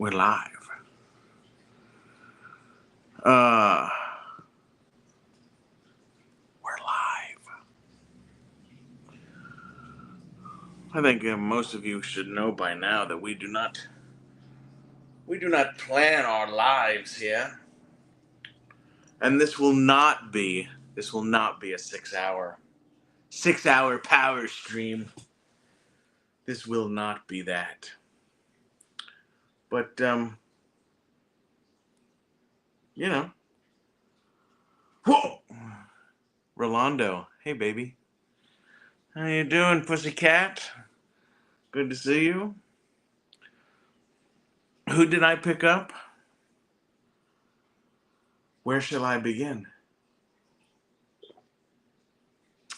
We're live. Uh, we're live. I think most of you should know by now that we do not plan our lives here, and this will not be a 6 hour power stream. This will not be that. But you know, whoa, Rolando, hey baby, how you doing, pussycat? Good to see you. Who did I pick up? Where shall I begin?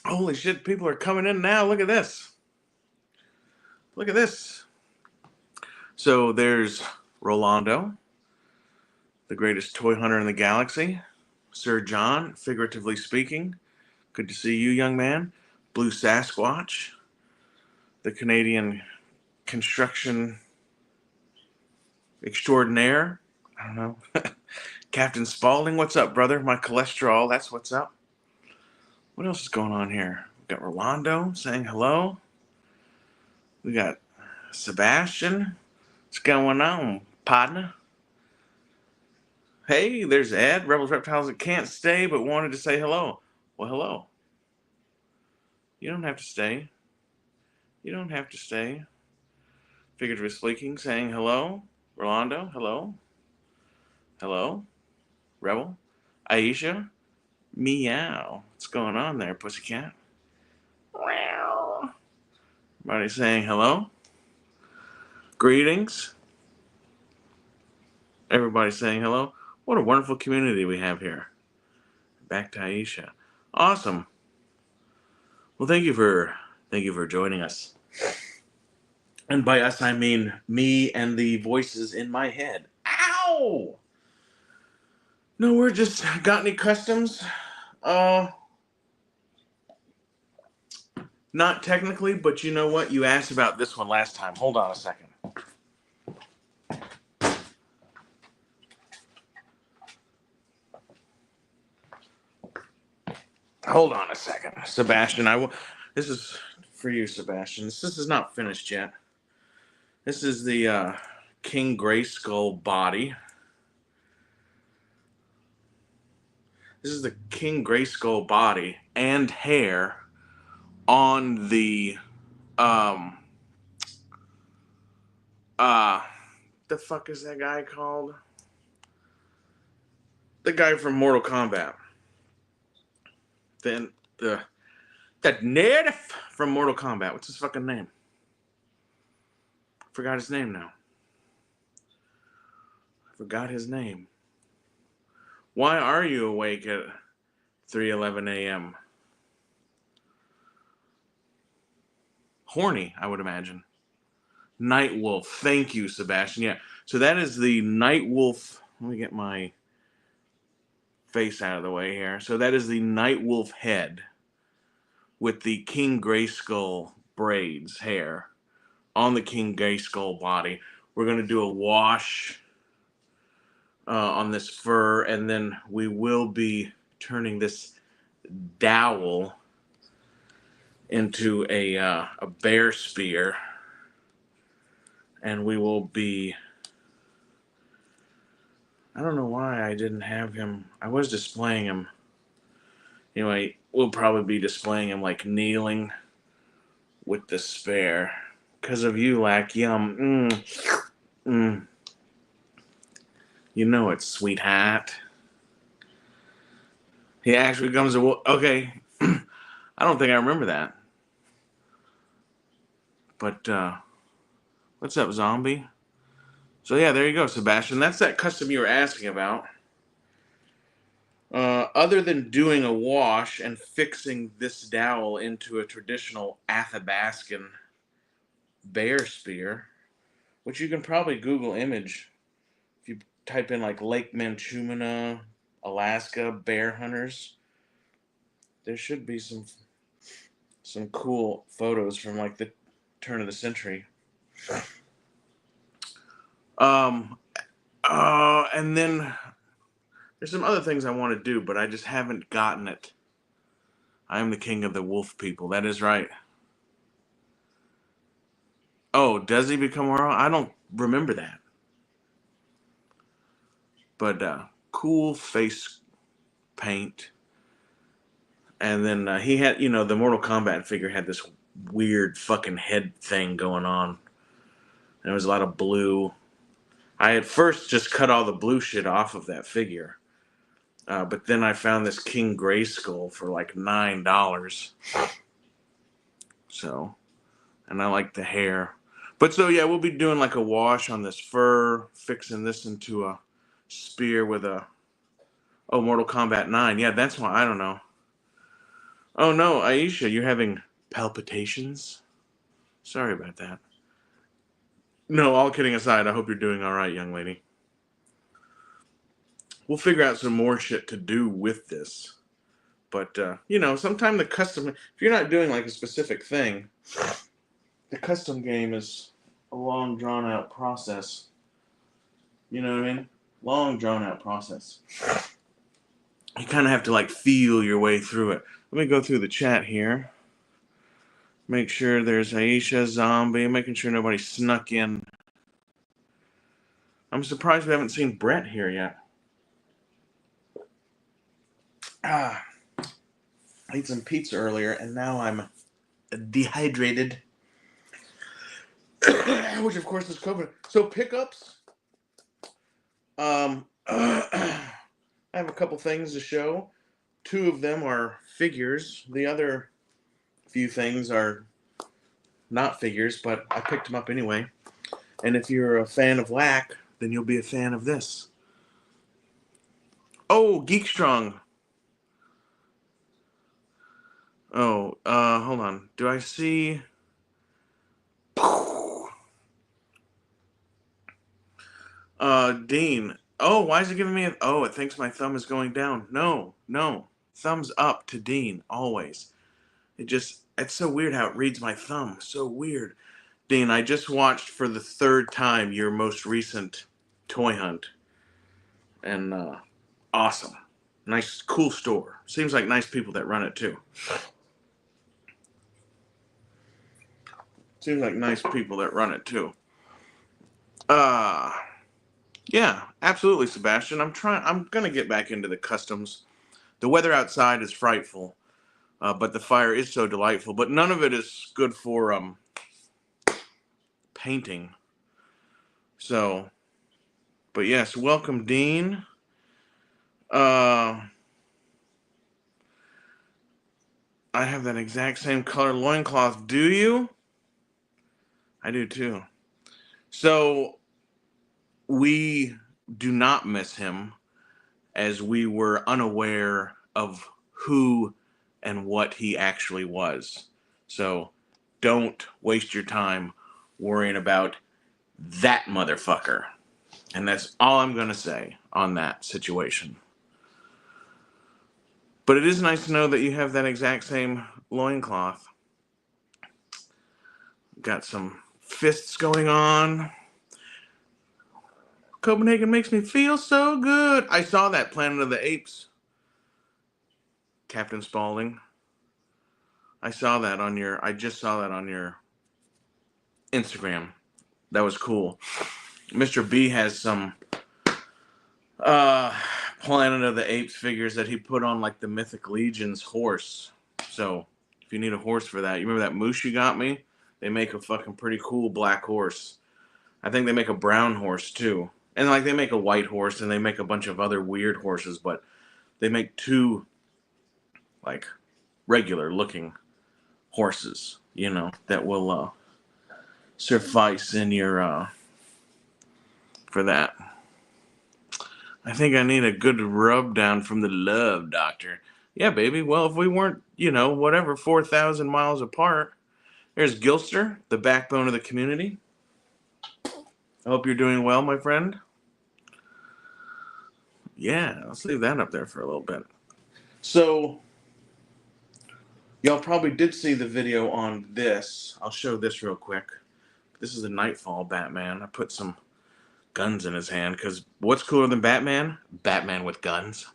Holy shit, people are coming in now. Look at this. Look at this. So there's Rolando, the greatest toy hunter in the galaxy. Sir John, figuratively speaking. Good to see you, young man. Blue Sasquatch, the Canadian construction extraordinaire. I don't know. Captain Spaulding, what's up, brother? My cholesterol, that's what's up. What else is going on here? We got Rolando saying hello. We got Sebastian. What's going on, partner? Hey, there's Ed, Rebels Reptiles that can't stay but wanted to say hello. Well, hello. You don't have to stay. You don't have to stay. Figuratively speaking, saying hello. Rolando, hello. Hello. Rebel. Aisha. Meow. What's going on there, pussycat? Meow. Everybody saying hello. Greetings. Everybody saying hello. What a wonderful community we have here. Back to Aisha. Awesome. Well, thank you for joining us. And by us, I mean me and the voices in my head. Ow! No, we're just got any customs? Not technically, but you know what? You asked about this one last time. Hold on a second. Hold on a second, Sebastian. This is for you, Sebastian. This is not finished yet. This is the King Grayskull body. This is the King Grayskull body and hair on the the fuck is that guy called? The guy from Mortal Kombat. Then that native from Mortal Kombat. What's his fucking name? Forgot his name now. Forgot his name. Why are you awake at 3:11 a.m.? Horny, I would imagine. Night Wolf. Thank you, Sebastian. Yeah. So that is the Night Wolf. Let me get my face out of the way here. So that is the Night Wolf head with the King Grayskull braids hair on the King Grayskull body. We're going to do a wash on this fur, and then we will be turning this dowel into a bear spear, and we will be. I don't know why I didn't have him. I was displaying him. Anyway, we'll probably be displaying him like kneeling with the spear. Because of you, Lack. Yum. You know it, sweetheart. He actually comes to. Okay. I don't think I remember that. But, what's up, zombie? So, yeah, there you go, Sebastian. That's that custom you were asking about. Other than doing a wash and fixing this dowel into a traditional Athabascan bear spear, which you can probably Google image if you type in like Lake Manchumina, Alaska, bear hunters. There should be some cool photos from like the turn of the century. Um, and then there's some other things I want to do, but I just haven't gotten it. I am the king of the wolf people. That is right. Oh, does he become Oro? I don't remember that. But cool face paint. And then he had, the Mortal Kombat figure had this weird fucking head thing going on. And there was a lot of blue. I at first just cut all the blue shit off of that figure. But then I found this King Grayskull for like $9. So, and I like the hair. But so yeah, we'll be doing like a wash on this fur, fixing this into a spear with a Mortal Kombat 9. Yeah, that's why I don't know. Oh no, Aisha, you're having palpitations? Sorry about that. No, all kidding aside, I hope you're doing all right, young lady. We'll figure out some more shit to do with this. But sometime the custom, if you're not doing like a specific thing, the custom game is a long drawn out process. You know what I mean? Long drawn out process. You kind of have to like feel your way through it. Let me go through the chat here. Make sure there's Aisha, Zombie, making sure nobody snuck in. I'm surprised we haven't seen Brett here yet. I ate some pizza earlier and now I'm dehydrated. Which of course is COVID. So pickups. I have a couple things to show. 2 of them are figures. The other few things are not figures, but I picked them up anyway. And if you're a fan of Whack, then you'll be a fan of this. Oh, Geekstrong. Oh, hold on. Do I see? Dean. Oh, why is it giving me oh, it thinks my thumb is going down. No. Thumbs up to Dean, always. It's so weird how it reads my thumb. So weird. Dean, I just watched for the 3rd time your most recent toy hunt. And, awesome. Nice, cool store. Seems like nice people that run it, too. Seems like nice people that run it, too. Yeah, absolutely, Sebastian. I'm gonna get back into the customs. The weather outside is frightful, but the fire is so delightful. But none of it is good for painting. So, but yes, welcome, Dean. I have that exact same color loincloth. Do you? I do too. So we do not miss him, as we were unaware of who and what he actually was. So don't waste your time worrying about that motherfucker. And that's all I'm going to say on that situation. But it is nice to know that you have that exact same loincloth. Got some fists going on. Copenhagen makes me feel so good. I saw that Planet of the Apes, Captain Spaulding. I just saw that on your Instagram. That was cool. Mr. B has some Planet of the Apes figures that he put on like the Mythic Legion's horse. So if you need a horse for that, you remember that moose you got me? They make a fucking pretty cool black horse. I think they make a brown horse too. And like they make a white horse and they make a bunch of other weird horses, but they make 2 like regular looking horses, that will suffice in your for that. I think I need a good rub down from the love doctor. Yeah, baby. Well, if we weren't, 4,000 miles apart, there's Gilster, the backbone of the community. I hope you're doing well, my friend. Yeah, let's leave that up there for a little bit. So, y'all probably did see the video on this. I'll show this real quick. This is the Nightfall Batman. I put some guns in his hand, because what's cooler than Batman? Batman with guns.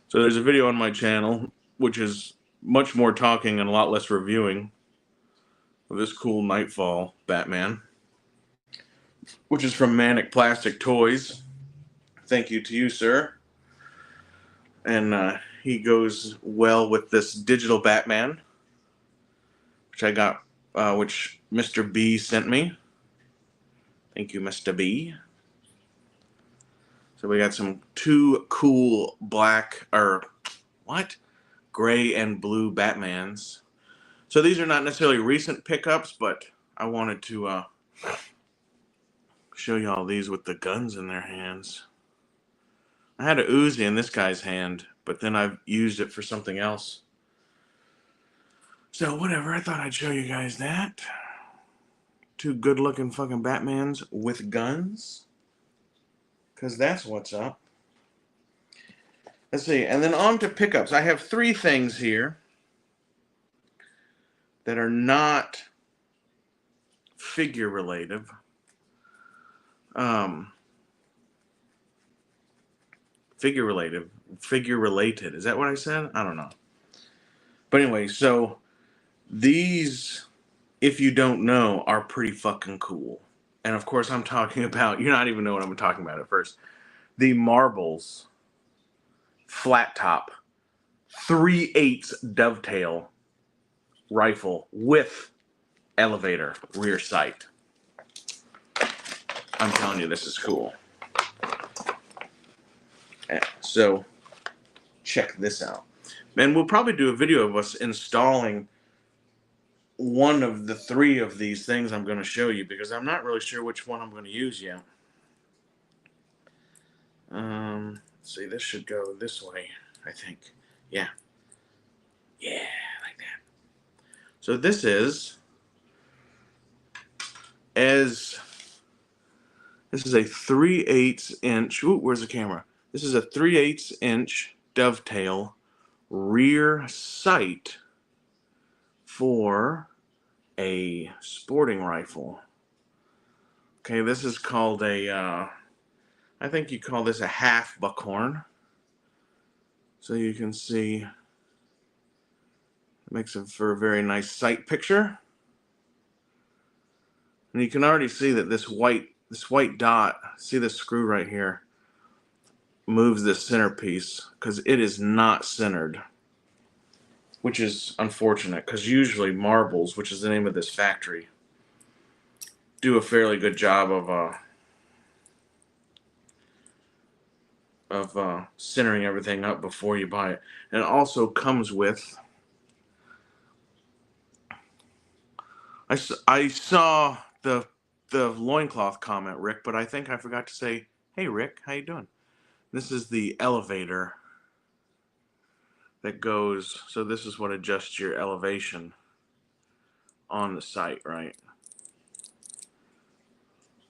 So there's a video on my channel, which is much more talking and a lot less reviewing of this cool Nightfall Batman, which is from Manic Plastic Toys. Thank you to you, sir. And he goes well with this digital Batman, which I got, which Mr. B sent me. Thank you, Mr. B. So we got some two cool gray and blue Batmans. So these are not necessarily recent pickups, but I wanted to show you all these with the guns in their hands. I had a Uzi in this guy's hand, but then I've used it for something else. So whatever, I thought I'd show you guys that. Two good-looking fucking Batmans with guns. Because that's what's up. Let's see, and then on to pickups. I have three things here that are not figure-related. Figure-related. Is that what I said? I don't know. But anyway, so these, if you don't know, are pretty fucking cool. And of course, I'm talking about, you're not even know what I'm talking about at first. The Marbles flat top 3/8 dovetail rifle with elevator rear sight. I'm telling you, this is cool. So check this out. And we'll probably do a video of us installing one of the three of these things I'm going to show you, because I'm not really sure which one I'm going to use yet. See, this should go this way, I think. Yeah. Yeah, like that. So this is a 3/8 inch. Ooh, where's the camera? This is a 3/8 inch dovetail rear sight for a sporting rifle. Okay, this is called a, I think you call this a half buckhorn. So you can see it makes it for a very nice sight picture. And you can already see that this white dot, see this screw right here, moves this centerpiece because it is not centered, which is unfortunate, because usually Marbles, which is the name of this factory, do a fairly good job of centering everything up before you buy it. And it also comes with, I saw the loincloth comment, Rick, but I think I forgot to say, hey Rick, how you doing? This is the elevator that goes, so this is what adjusts your elevation on the sight, right?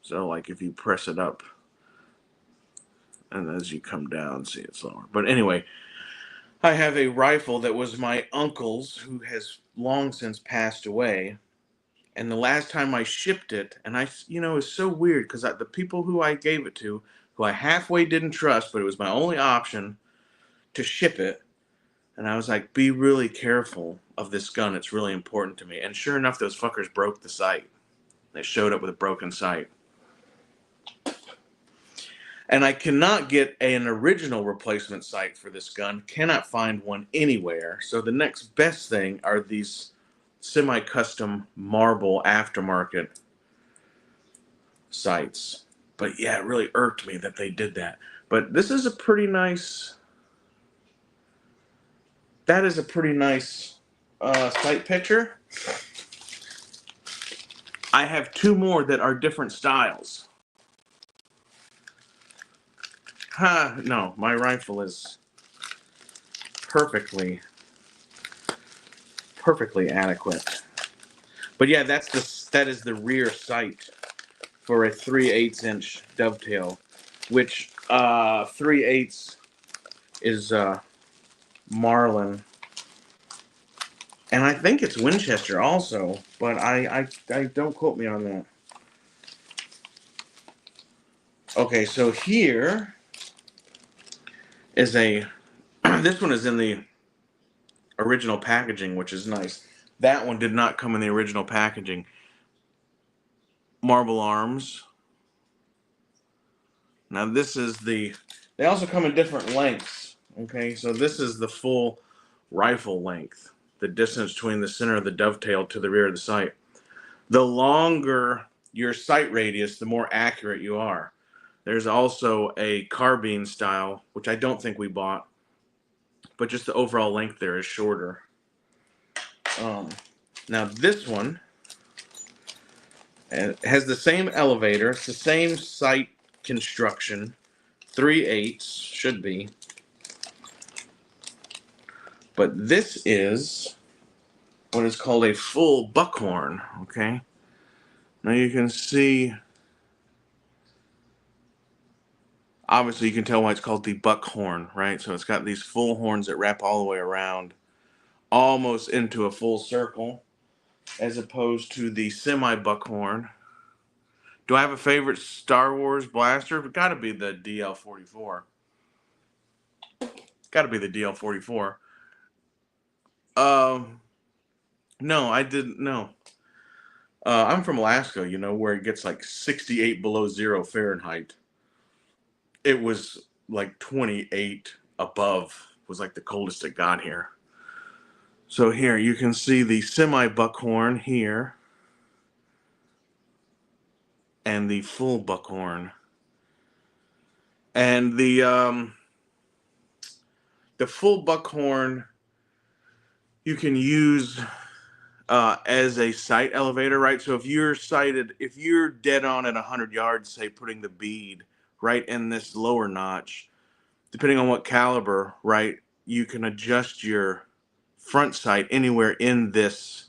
So like if you press it up, and as you come down, see it's lower. But anyway, I have a rifle that was my uncle's, who has long since passed away. And the last time I shipped it, and it's so weird, because the people who I gave it to, who I halfway didn't trust, but it was my only option to ship it. And I was like, be really careful of this gun. It's really important to me. And sure enough, those fuckers broke the sight. They showed up with a broken sight. And I cannot get an original replacement sight for this gun. Cannot find one anywhere. So the next best thing are these semi-custom Marble aftermarket sights. But yeah, it really irked me that they did that. But this is a pretty nice... That is a pretty nice sight picture. I have two more that are different styles. No, my rifle is perfectly adequate. But yeah, that is the rear sight for a 3/8 inch dovetail, which 3/8 is Marlin, and I think it's Winchester also, but I don't quote me on that. Okay, so here is a, this one is in the original packaging, which is nice. That one did not come in the original packaging. Marble arms. Now this is the, they also come in different lengths. Okay, so this is the full rifle length, the distance between the center of the dovetail to the rear of the sight. The longer your sight radius, the more accurate you are. There's also a carbine style, which I don't think we bought, but just the overall length there is shorter. Now this one has the same elevator, it's the same sight construction, 3/8 should be, but this is what is called a full buckhorn. Okay, now you can see, obviously you can tell why it's called the buckhorn, right? So it's got these full horns that wrap all the way around, almost into a full circle, as opposed to the semi-buckhorn. Do I have a favorite Star Wars blaster? It's got to be the DL-44. Got to be the DL-44. No, I didn't know. I'm from Alaska, you know, where it gets like 68 below zero Fahrenheit. It was like 28 above was like the coldest it got here. So here you can see the semi-buckhorn here and the full buckhorn. And the full buckhorn you can use as a sight elevator, right? So if you're sighted, if you're dead on at 100 yards, say putting the bead right in this lower notch, depending on what caliber, right, you can adjust your front sight anywhere in this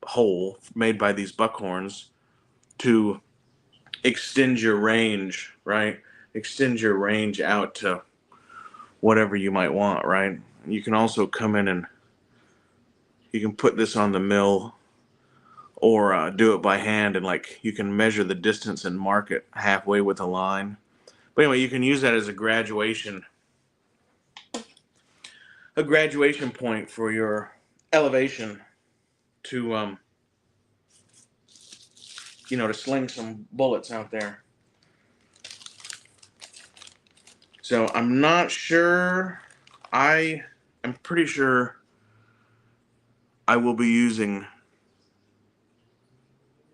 hole made by these buckhorns to extend your range, right? Extend your range out to whatever you might want, right? You can also come in and you can put this on the mill or do it by hand, and like you can measure the distance and mark it halfway with a line. But anyway, you can use that as a graduation point for your elevation to to sling some bullets out there. So I'm not sure. I am pretty sure I will be using.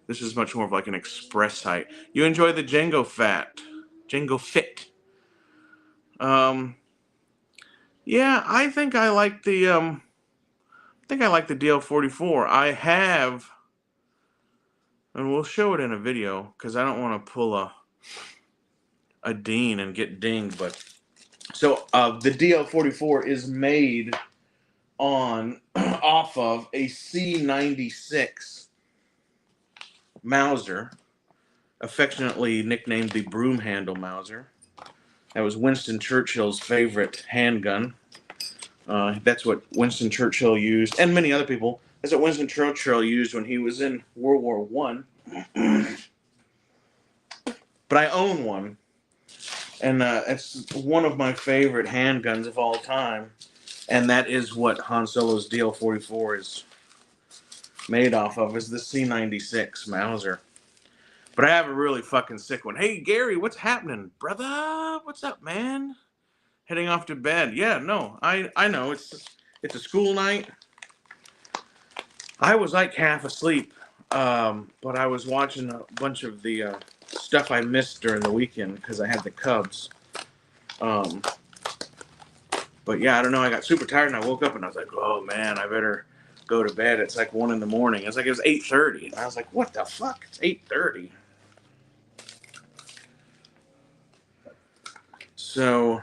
This is much more of like an express sight. You enjoy the Jango Fit. Yeah, I think I like the DL-44. I have, and we'll show it in a video because I don't want to pull a Dean and get dinged. But so the DL-44 is made on off of a C96 Mauser, affectionately nicknamed the broom handle Mauser. That was Winston Churchill's favorite handgun. That's what Winston Churchill used, and many other people. That's what Winston Churchill used when he was in World War I. But I own one, and it's one of my favorite handguns of all time. And that is what Han Solo's DL-44 is made off of, is the C96 Mauser. But I have a really fucking sick one. Hey, Gary, what's happening? Brother, what's up, man? Heading off to bed. Yeah, no, I know. It's a school night. I was like half asleep, but I was watching a bunch of the stuff I missed during the weekend because I had the Cubs. But yeah, I don't know. I got super tired and I woke up and I was like, oh man, I better go to bed. It's like 1 in the morning. It's like it was 8:30. And I was like, what the fuck? It's 8:30. So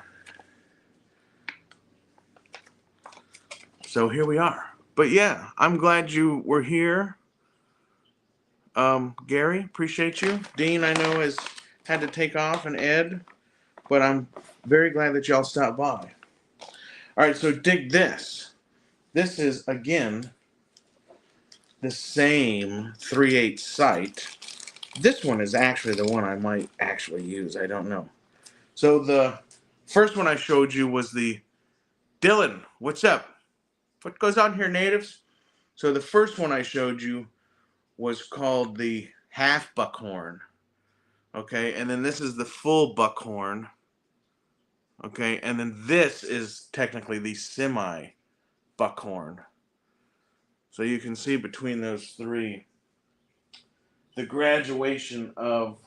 here we are. But yeah, I'm glad you were here. Gary, appreciate you. Dean, I know, has had to take off, and Ed, but I'm very glad that y'all stopped by. All right, so dig this. This is, again, the same 3/8 sight, This one is actually the one I might actually use. I don't know. So the first one I showed you was the Dylan. What's up? What goes on here, natives? So the first one I showed you was called the half buckhorn. Okay, and then this is the full buckhorn. Okay, and then this is technically the semi buckhorn. So you can see between those three the graduation of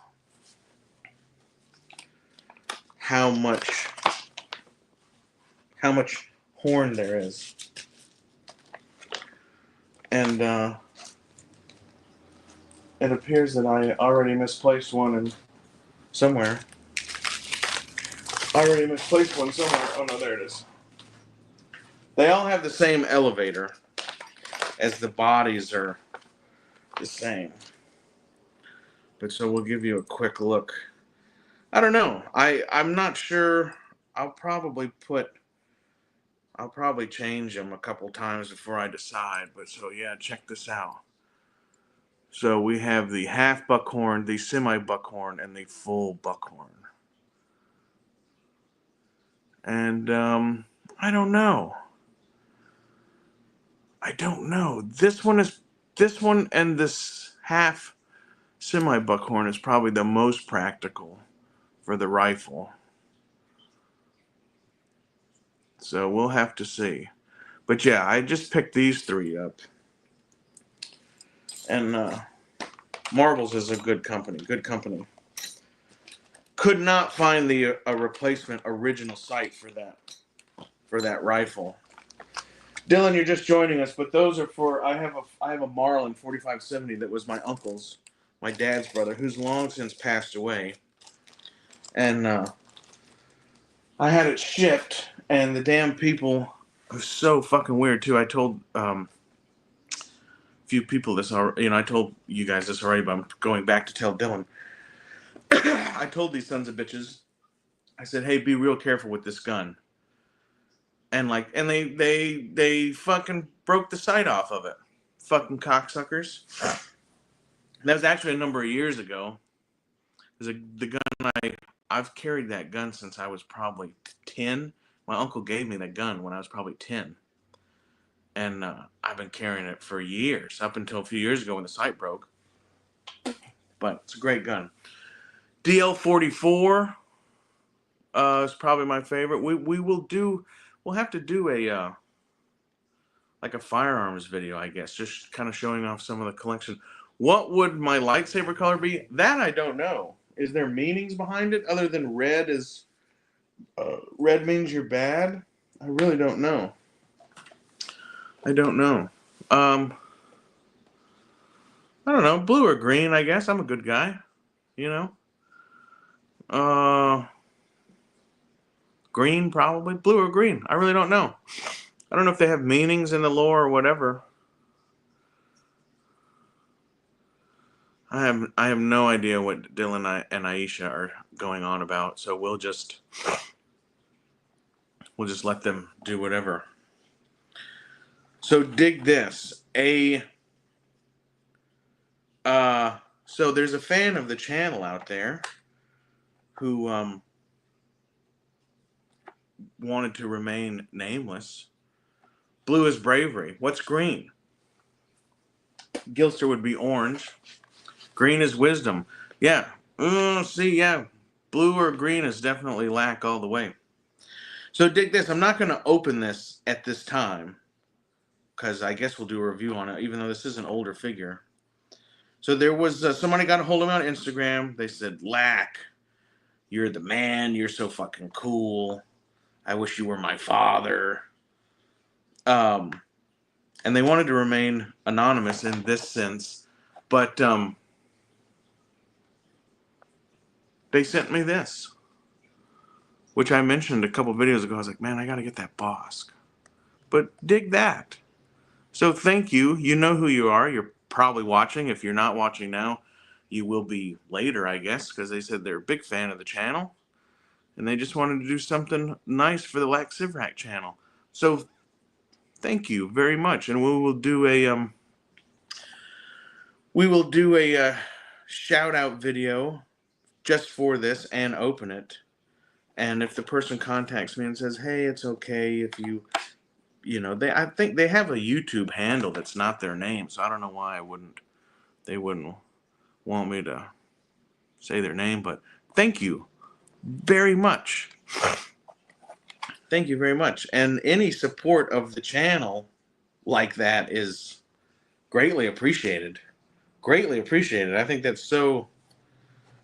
how much horn there is. And it appears that I already misplaced one in somewhere. Oh no, there it is. They all have the same elevator, as the bodies are the same. But so we'll give you a quick look. I don't know. I'm not sure. I'll probably change them a couple times before I decide. But so yeah, check this out. So we have the half buckhorn, the semi buckhorn, and the full buckhorn. And I don't know. This one and this half semi buckhorn is probably the most practical for the rifle. So we'll have to see. But yeah, I just picked these three up. And Marbles is a good company. Could not find a replacement original sight for that rifle. Dylan, you're just joining us, but those are for I have a Marlin 4570 that was my uncle's, my dad's brother, who's long since passed away. And I had it shipped, and the damn people are so fucking weird too. I told a few people this already, I told you guys this already, but I'm going back to tell Dylan. I told these sons of bitches, I said, hey, be real careful with this gun. And they fucking broke the sight off of it. Fucking cocksuckers. That was actually a number of years ago. The gun I've carried that gun since I was probably 10. My uncle gave me that gun when I was probably 10. And I've been carrying it for years, up until a few years ago when the sight broke. But it's a great gun. DL44 is probably my favorite. We'll have to do a like a firearms video, I guess, just kind of showing off some of the collection. What would my lightsaber color be? That I don't know. Is there meanings behind it other than red means you're bad? I really don't know. I don't know. I don't know. Blue or green, I guess. I'm a good guy. Green, probably. Blue or green. I really don't know. I don't know if they have meanings in the lore or whatever. I have no idea what Dylan and Aisha are going on about, so we'll just let them do whatever. So dig this. So there's a fan of the channel out there who wanted to remain nameless. Blue is bravery. What's green? Gilster would be orange. Green is wisdom. Yeah. Yeah. Blue or green is definitely lack all the way. So dig this. I'm not going to open this at this time because I guess we'll do a review on it, even though this is an older figure. So there was somebody got a hold of me on Instagram. They said, Lack, you're the man. You're so fucking cool. I wish you were my father. And they wanted to remain anonymous in this sense. But they sent me this, which I mentioned a couple videos ago. I was like, man, I got to get that Bossk. But dig that. So thank you. You know who you are. You're probably watching. If you're not watching now, you will be later, I guess, because they said they're a big fan of the channel. And they just wanted to do something nice for the Lack Sivrak channel. So thank you very much. And we will do a shout out video just for this and open it. And if the person contacts me and says, "Hey, it's okay if you," I think they have a YouTube handle that's not their name, so I don't know why they wouldn't want me to say their name, but thank you very much. Thank you very much. And any support of the channel like that is greatly appreciated. Greatly appreciated. I think that's so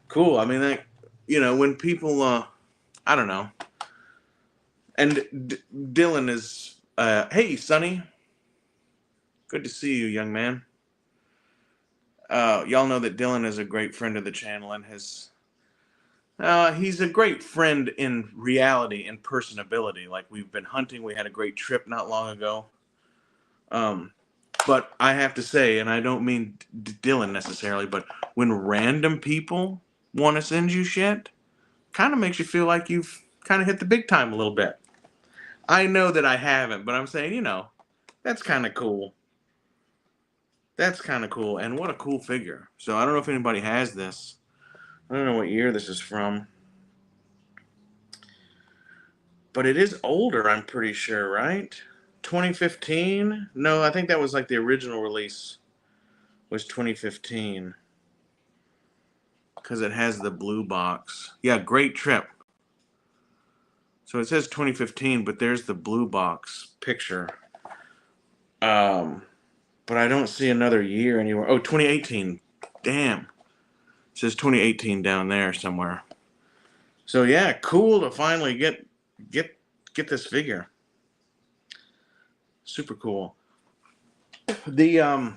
cool. I mean, when people, I don't know. And Dylan is, hey, Sonny. Good to see you, young man. Y'all know that Dylan is a great friend of the channel and he's a great friend in reality and personability. Like, we've been hunting. We had a great trip not long ago. But I have to say, and I don't mean Dylan necessarily, but when random people want to send you shit, kind of makes you feel like you've kind of hit the big time a little bit. I know that I haven't, but I'm saying, that's kind of cool. That's kind of cool. And what a cool figure. So I don't know if anybody has this. I don't know what year this is from. But it is older, I'm pretty sure, right? 2015? No, I think that was like the original release was 2015. Because it has the blue box. Yeah, great trip. So it says 2015, but there's the blue box picture. But I don't see another year anywhere. Oh, 2018. Damn. It says 2018 down there somewhere. So yeah, cool to finally get this figure. Super cool. Yeah,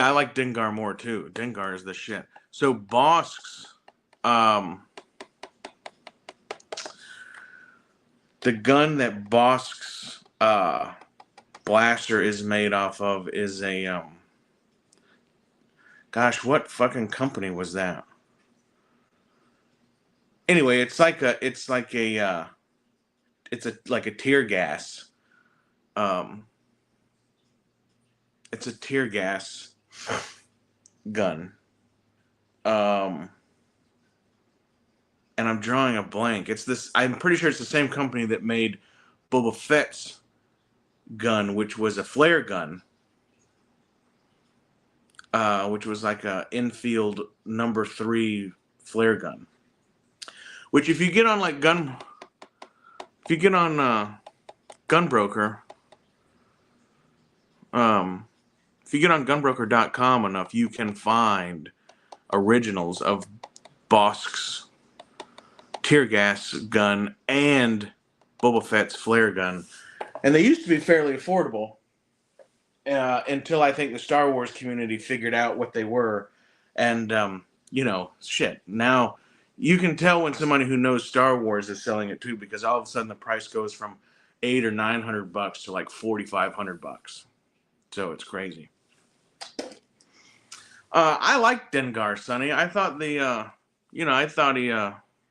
I like Dengar more too. Dengar is the shit. So Bossk's, the gun that Bossk's blaster is made off of is a gosh, what fucking company was that? Anyway, it's like a tear gas. It's a tear gas gun. And I'm drawing a blank. I'm pretty sure it's the same company that made Boba Fett's gun, which was a flare gun. Which was like a Enfield number 3 flare gun. Which if you get on Gunbroker, if you get on gunbroker.com enough, you can find originals of Bossk's tear gas gun and Boba Fett's flare gun. And they used to be fairly affordable until I think the Star Wars community figured out what they were. And, shit. Now, you can tell when somebody who knows Star Wars is selling it too, because all of a sudden the price goes from $800 or $900 to like $4,500. So it's crazy. I like Dengar, Sonny. I thought he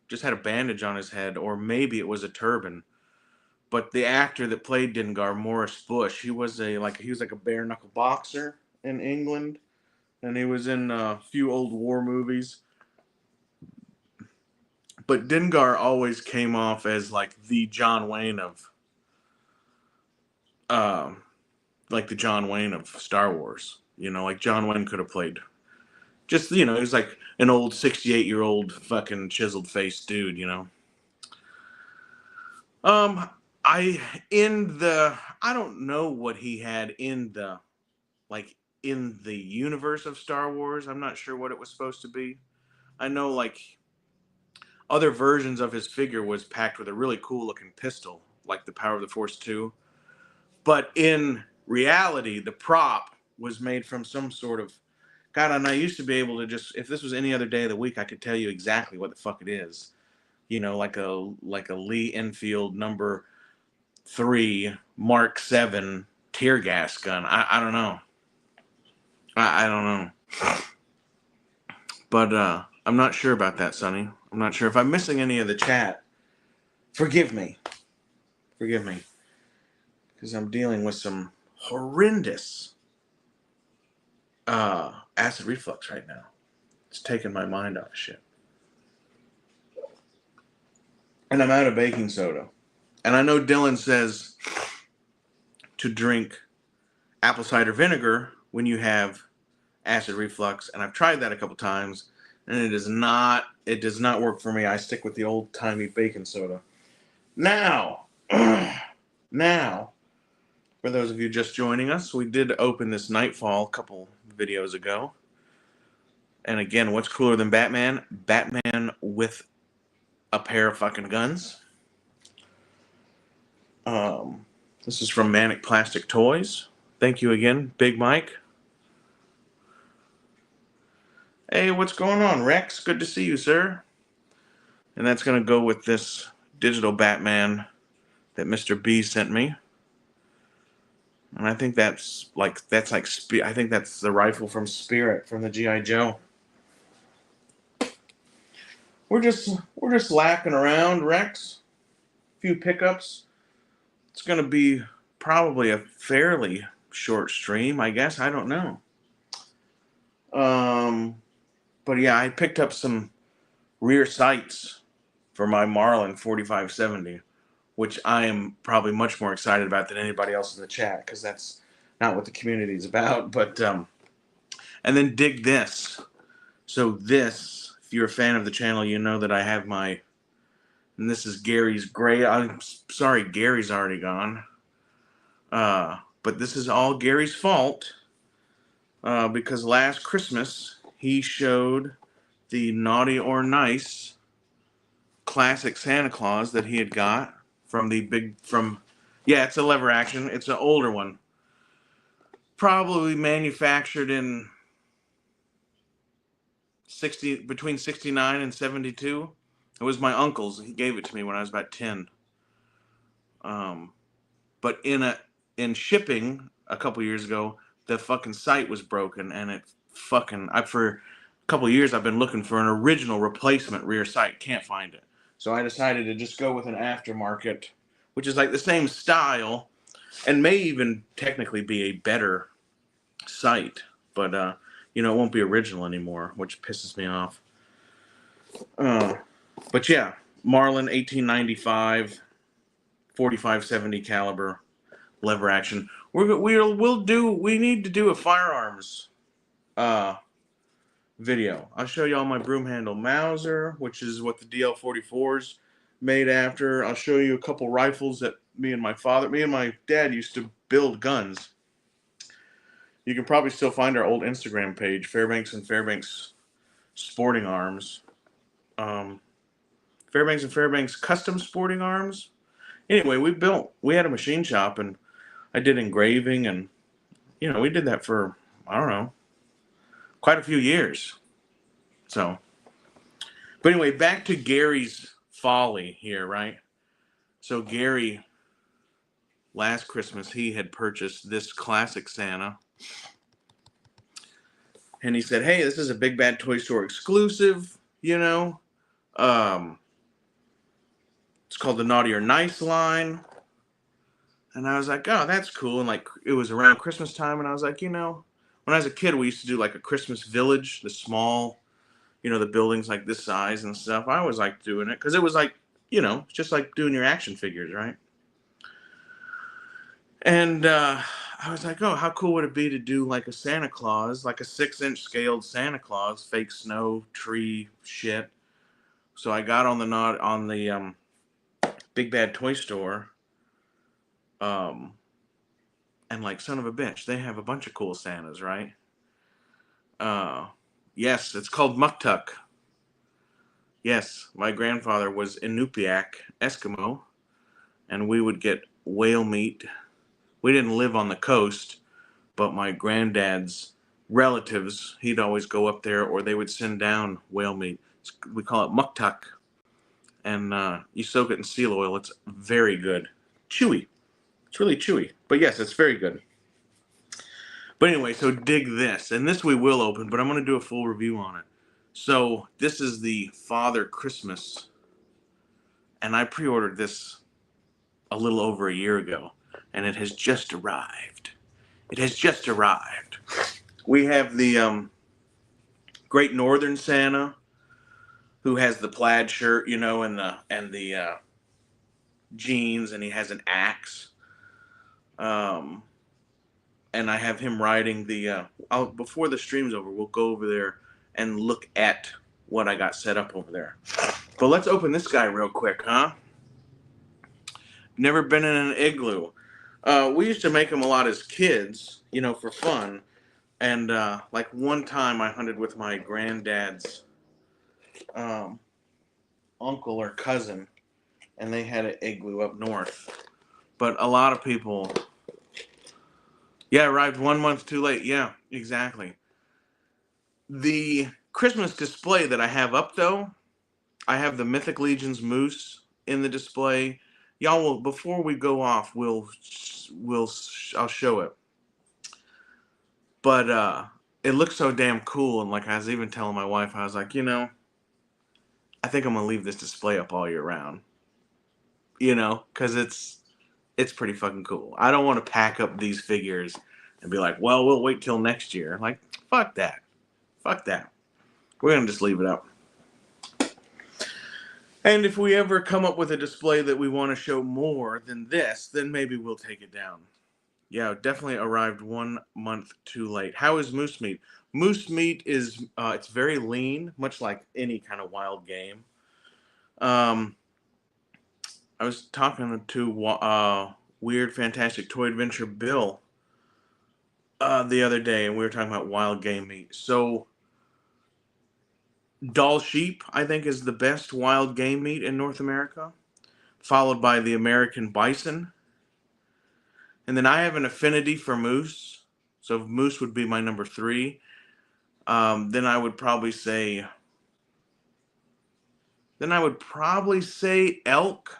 just had a bandage on his head, or maybe it was a turban. But the actor that played Dengar, Morris Bush, he was like a bare knuckle boxer in England, and he was in a few old war movies. But Dengar always came off as like the John Wayne of, like the John Wayne of Star Wars. Like John Wayne could have played. Just he was like an old 68-year-old fucking chiseled faced dude. I don't know what he had in the universe of Star Wars. I'm not sure what it was supposed to be. I know like other versions of his figure was packed with a really cool looking pistol, like the Power of the Force 2. But in reality, the prop was made from some sort of God, and I used to be able to just, if this was any other day of the week, I could tell you exactly what the fuck it is. Like a Lee Enfield number 3 Mark 7 tear gas gun. I don't know. I don't know. But I'm not sure about that, Sonny. I'm not sure if I'm missing any of the chat. Forgive me. Because I'm dealing with some horrendous acid reflux right now. It's taking my mind off of shit. And I'm out of baking soda. And I know Dylan says to drink apple cider vinegar when you have acid reflux, and I've tried that a couple times, and it does not work for me. I stick with the old timey baking soda. Now, now, for those of you just joining us, we did open this Nightfall a couple videos ago. And again, what's cooler than Batman? Batman with a pair of fucking guns. This is from Manic Plastic Toys. Thank you again, Big Mike. Hey, what's going on, Rex? Good to see you, sir. And that's going to go with this digital Batman that Mr. B sent me. And I think I think that's the rifle from Spirit from the G.I. Joe. We're just lacking around, Rex. A few pickups. It's going to be probably a fairly short stream, I guess. I don't know. But yeah, I picked up some rear sights for my Marlin 4570, which I am probably much more excited about than anybody else in the chat, because that's not what the community is about. But and then dig this. So this, if you're a fan of the channel, you know that I have my, and this is Gary's gray. I'm sorry, Gary's already gone. But this is all Gary's fault, because last Christmas he showed the Naughty or Nice classic Santa Claus that he had got from yeah, it's a lever action. It's an older one. Probably manufactured in between 69 and 72. It was my uncle's. He gave it to me when I was about 10. But in shipping a couple years ago, the fucking site was broken, and it fucking for a couple years I've been looking for an original replacement rear sight. Can't find it. So I decided to just go with an aftermarket, which is like the same style and may even technically be a better sight, but it won't be original anymore, which pisses me off. But yeah, Marlin 1895 4570 caliber lever action. We need to do a firearms video. I'll show you all my broom handle Mauser, which is what the DL44's made after. I'll show you a couple rifles that me and my dad used to build guns. You can probably still find our old Instagram page, Fairbanks and Fairbanks Sporting Arms. Fairbanks and Fairbanks Custom Sporting Arms. Anyway, we had a machine shop, and I did engraving, and we did that for, I don't know, quite a few years. So, but anyway, back to Gary's folly here, right? So Gary, last Christmas, he had purchased this classic Santa, and he said, "Hey, this is a Big Bad Toy Store exclusive, it's called the Naughty or Nice line." And I was like, "Oh, that's cool." And like, it was around Christmas time, and I was like, when I was a kid, we used to do like a Christmas village, the small, the buildings like this size and stuff. I always liked doing it because it was like, it's just like doing your action figures, right? And I was like, oh, how cool would it be to do like a Santa Claus, like a 6-inch scaled Santa Claus, fake snow, tree shit. So I got on the Big Bad Toy Store. And like, son of a bitch, they have a bunch of cool Santas, right? Yes, it's called Muktuk. Yes, my grandfather was Inupiaq Eskimo, and we would get whale meat. We didn't live on the coast, but my granddad's relatives, he'd always go up there, or they would send down whale meat. We call it Muktuk, and you soak it in seal oil. It's very good. Chewy. It's really chewy. But yes, it's very good. But anyway, so dig this. And this we will open, but I'm going to do a full review on it. So this is the Father Christmas. And I pre-ordered this a little over a year ago. And it has just arrived. It has just arrived. We have the Great Northern Santa, who has the plaid shirt, and the jeans, and he has an axe. Um, and I have him riding the. Before the stream's over, we'll go over there and look at what I got set up over there. But let's open this guy real quick, huh? Never been in an igloo. We used to make them a lot as kids, for fun. And like one time, I hunted with my granddad's um, uncle or cousin, and they had an igloo up north. But a lot of people, yeah, arrived 1 month too late. Yeah, exactly. The Christmas display that I have up, though, I have the Mythic Legions moose in the display. Y'all will, before we go off, I'll show it. But it looks so damn cool, and like I was even telling my wife, I was like, I think I'm gonna leave this display up all year round. Because it's pretty fucking cool. I don't want to pack up these figures and be like, well, we'll wait till next year. Like, fuck that. Fuck that. We're gonna just leave it up. And if we ever come up with a display that we want to show more than this, then maybe we'll take it down. Yeah, definitely arrived 1 month too late. How is moose meat? Moose meat is it's very lean, much like any kind of wild game. I was talking to Weird Fantastic Toy Adventure Bill the other day, and we were talking about wild game meat. So, Dall sheep, I think, is the best wild game meat in North America, followed by the American bison. And then I have an affinity for moose, so moose would be my number 3. Then I would probably say elk,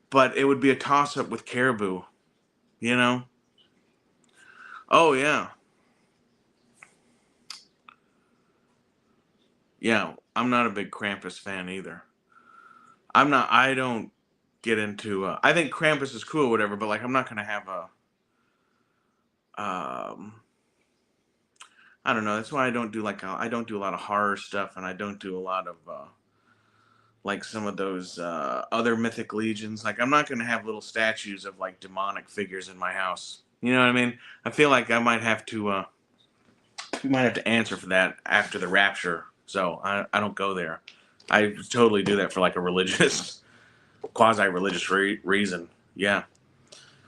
but it would be a toss-up with caribou, Oh, yeah. Yeah, I'm not a big Krampus fan either. I don't get into, I think Krampus is cool or whatever, but like I'm not going to have I don't know. That's why I don't do I don't do a lot of horror stuff, and I don't do a lot of like some of those other mythic legions. Like I'm not going to have little statues of like demonic figures in my house. You know what I mean? I feel like I might have to we might have to answer for that after the rapture. So I don't go there. I totally do that for like a religious, quasi-religious reason. Yeah,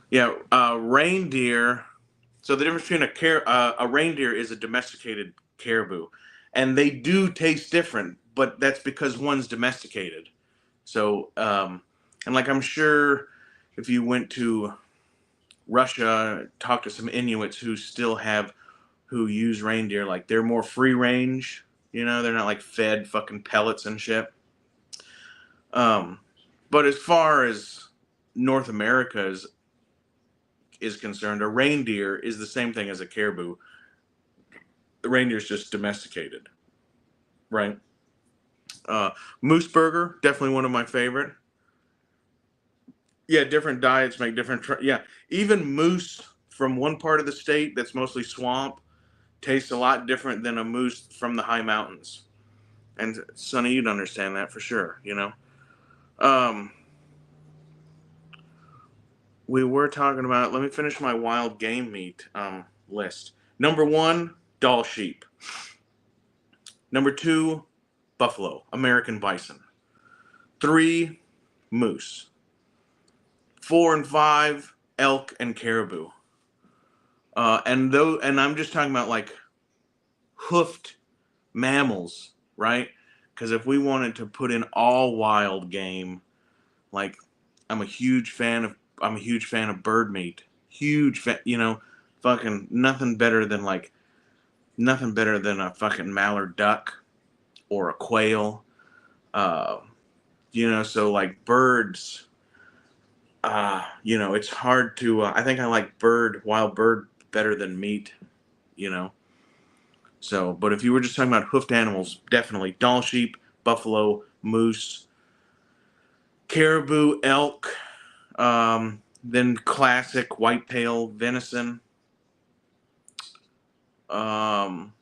yeah. Reindeer. So the difference between a reindeer is a domesticated caribou, and they do taste different, but that's because one's domesticated. So and like I'm sure if you went to Russia, talk to some Inuits who use reindeer, like they're more free range. They're not like fed fucking pellets and shit. But as far as North America is concerned, a reindeer is the same thing as a caribou. The reindeer is just domesticated, right? Moose burger, definitely one of my favorite. Yeah, different diets make different. Yeah, even moose from one part of the state that's mostly swamp tastes a lot different than a moose from the high mountains. And Sonny, you'd understand that for sure. Um, we were talking about. Let me finish my wild game meat list. Number 1, Dall sheep. Number 2, buffalo, American bison. 3, moose. 4 and 5, elk and caribou. And I'm just talking about like hoofed mammals, right? Because if we wanted to put in all wild game, like I'm a huge fan of bird meat. Huge fan, fucking nothing better than a fucking mallard duck or a quail. Uh, so like birds. It's hard to. I think I like wild bird, better than meat. You know. So, but if you were just talking about hoofed animals, definitely Dall sheep, buffalo, moose, caribou, elk, then classic whitetail venison. Um,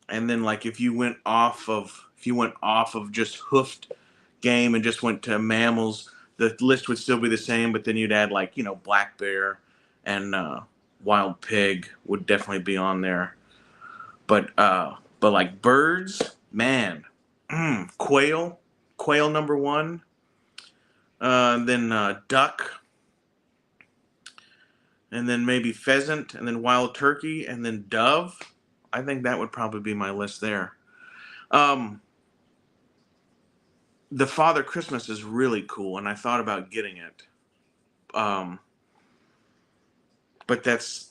and then like if you went off of just hoofed game and just went to mammals, the list would still be the same, but then you'd add like, black bear and wild pig would definitely be on there. But like birds, man, quail number one, then duck, and then maybe pheasant, and then wild turkey, and then dove. I think that would probably be my list there. Um, the Father Christmas is really cool, and I thought about getting it. Um, but that's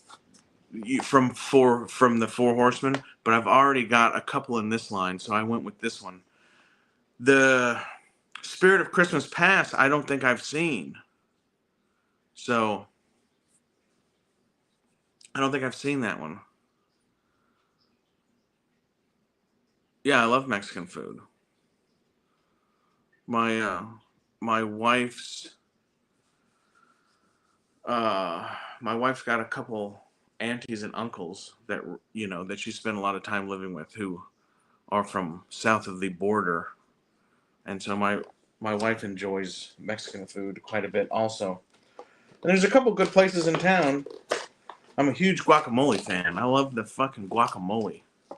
from the Four Horsemen. But I've already got a couple in this line, so I went with this one. The Spirit of Christmas Past, I don't think I've seen. So I don't think I've seen that one. Yeah, I love Mexican food. My my wife's my wife's got a couple aunties and uncles that that she spent a lot of time living with who are from south of the border, and so my wife enjoys Mexican food quite a bit also. And there's a couple good places in town. I'm a huge guacamole fan. I love the fucking guacamole. A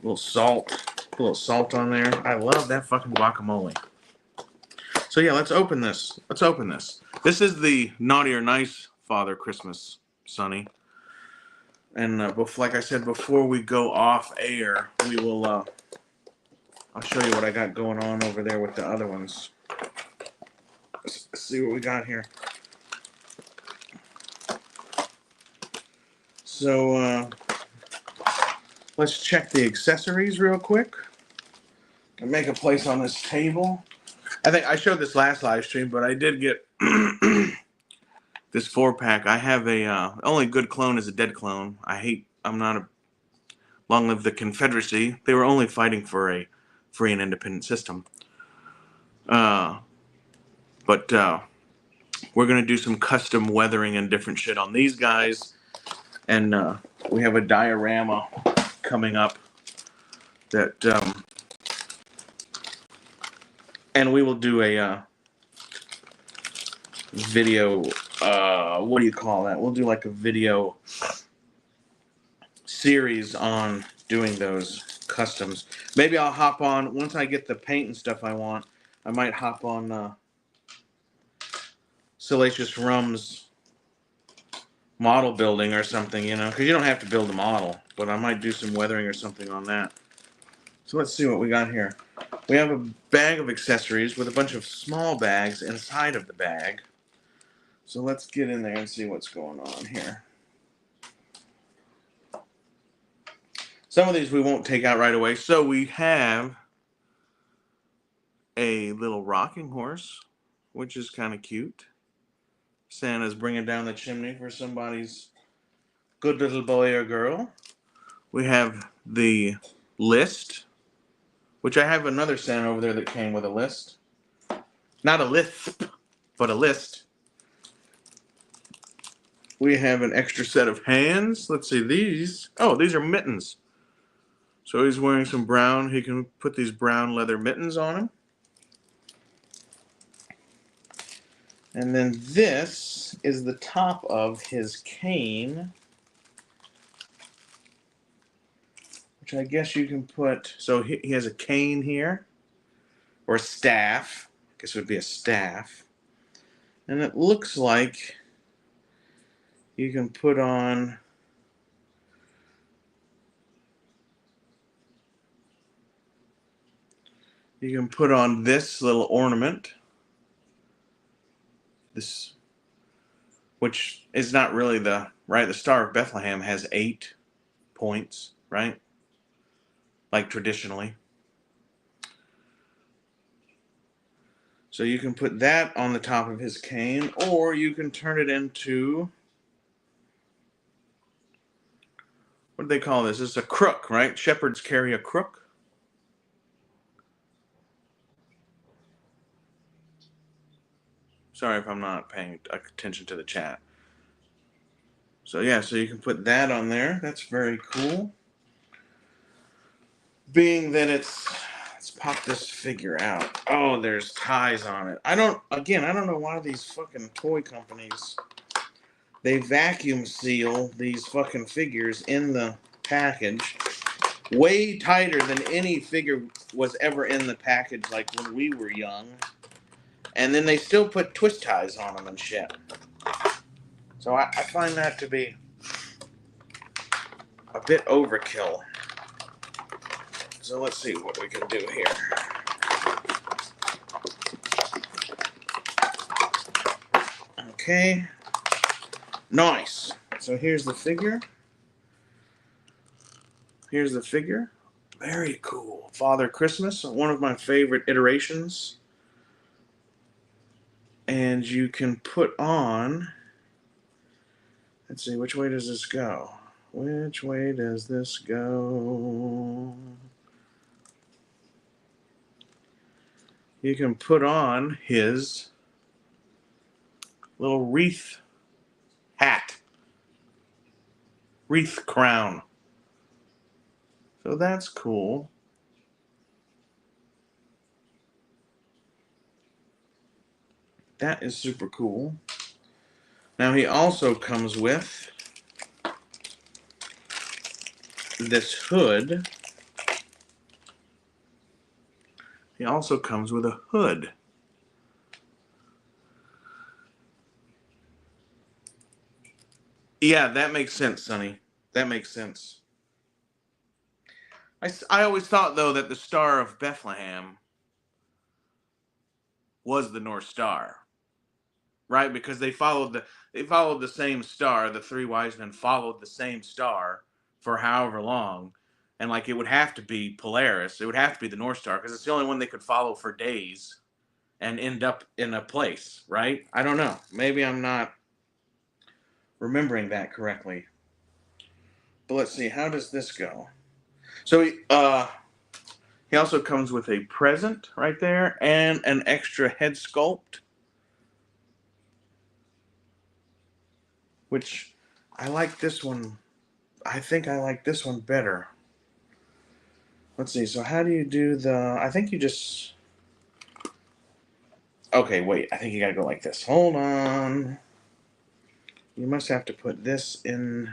little salt on there. I love that fucking guacamole. So yeah, let's open this. This is the Naughty or Nice Father Christmas, Sonny. And like I said, before we go off air, we will. I'll show you what I got going on over there with the other ones. Let's see what we got here. So let's check the accessories real quick. And make a place on this table. I think I showed this last live stream, but I did get this 4-pack. I have a only good clone is a dead clone. I'm not a long live the Confederacy. They were only fighting for a free and independent system. But we're gonna do some custom weathering and different shit on these guys, and we have a diorama coming up that, and we will do a video. What do you call that? We'll do like a video series on doing those customs. Maybe I'll hop on once I get the paint and stuff I want. I might hop on Salacious Rum's model building or something, because you don't have to build a model, but I might do some weathering or something on that. So let's see what we got here. We have a bag of accessories with a bunch of small bags inside of the bag. So let's get in there and see what's going on here. Some of these we won't take out right away. So we have a little rocking horse, which is kind of cute. Santa's bringing down the chimney for somebody's good little boy or girl. We have the list, which I have another Santa over there that came with a list. Not a lisp, but a list. We have an extra set of hands. Let's see these. Oh, these are mittens. So he's wearing some brown. He can put these brown leather mittens on him. And then this is the top of his cane, which I guess you can put. So he has a cane here, or a staff. I guess it would be a staff. And it looks like you can put on. You can put on this little ornament. This, which is not really the Star of Bethlehem has 8 points, right? Like traditionally. So you can put that on the top of his cane, or you can turn it into, what do they call this? It's a crook, right? Shepherds carry a crook. Sorry if I'm not paying attention to the chat. So yeah, so you can put that on there. That's very cool. Being that let's pop this figure out. Oh, there's ties on it. I don't know why these fucking toy companies, they vacuum seal these fucking figures in the package way tighter than any figure was ever in the package, like when we were young. And then they still put twist ties on them and shit. So I find that to be a bit overkill. So let's see what we can do here. Okay. Nice. So here's the figure. Here's the figure. Very cool. Father Christmas, one of my favorite iterations. And you can put on, let's see, which way does this go? Which way does this go? You can put on his little wreath hat, wreath crown. So that's cool. That is super cool. Now he also comes with this hood. He also comes with a hood. Yeah, that makes sense, Sonny. That makes sense. I always thought, though, that the Star of Bethlehem was the North Star, right? Because they followed the same star. The three wise men followed the same star for however long, and like it would have to be Polaris. It would have to be the North Star because it's the only one they could follow for days and end up in a place, right? I don't know. Maybe I'm not remembering that correctly. But let's see. How does this go? So he also comes with a present right there and an extra head sculpt, which I like this one. I think I like this one better. Let's see. So how do you do the? I think you just. Okay, wait. I think you gotta go like this. Hold on. You must have to put this in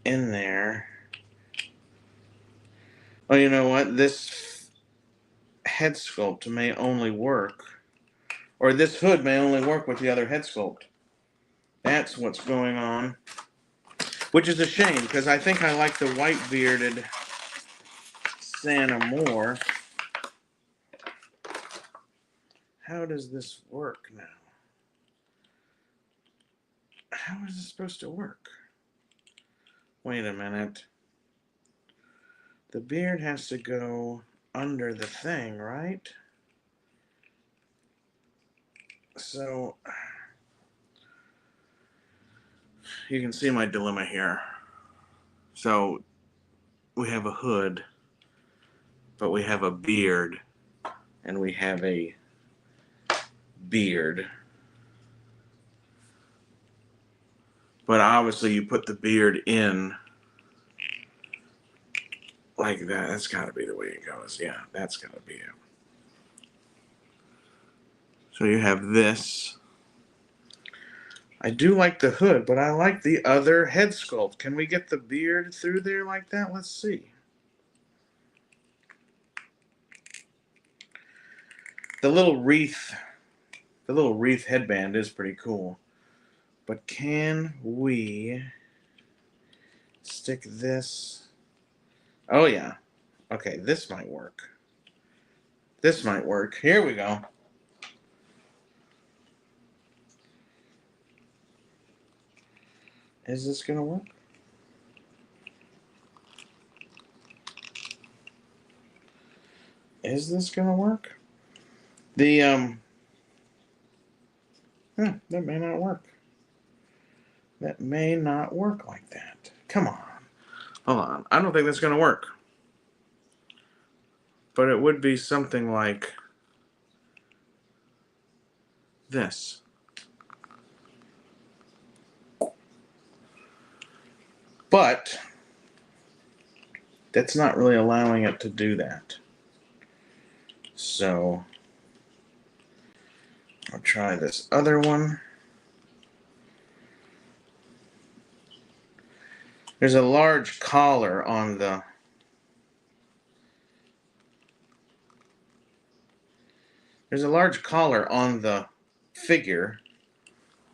there. Oh, you know what? This head sculpt may only work, or this hood may only work with the other head sculpt. That's what's going on. Which is a shame, because I think I like the white bearded Santa more. How does this work now? How is this supposed to work? Wait a minute. The beard has to go under the thing, right? So you can see my dilemma here. So we have a hood, but we have a beard, and we have a beard. But obviously you put the beard in like that. That's got to be the way it goes. Yeah, that's got to be it. So you have this. I do like the hood, but I like the other head sculpt. Can we get the beard through there like that? Let's see. The little wreath headband is pretty cool. But can we stick this? Oh yeah. Okay, this might work. This might work. Here we go. Is this gonna work? Is this gonna work? The that may not work. That may not work like that. Come on. Hold on. I don't think that's gonna work. But it would be something like this. But that's not really allowing it to do that. So I'll try this other one. There's a large collar on the figure.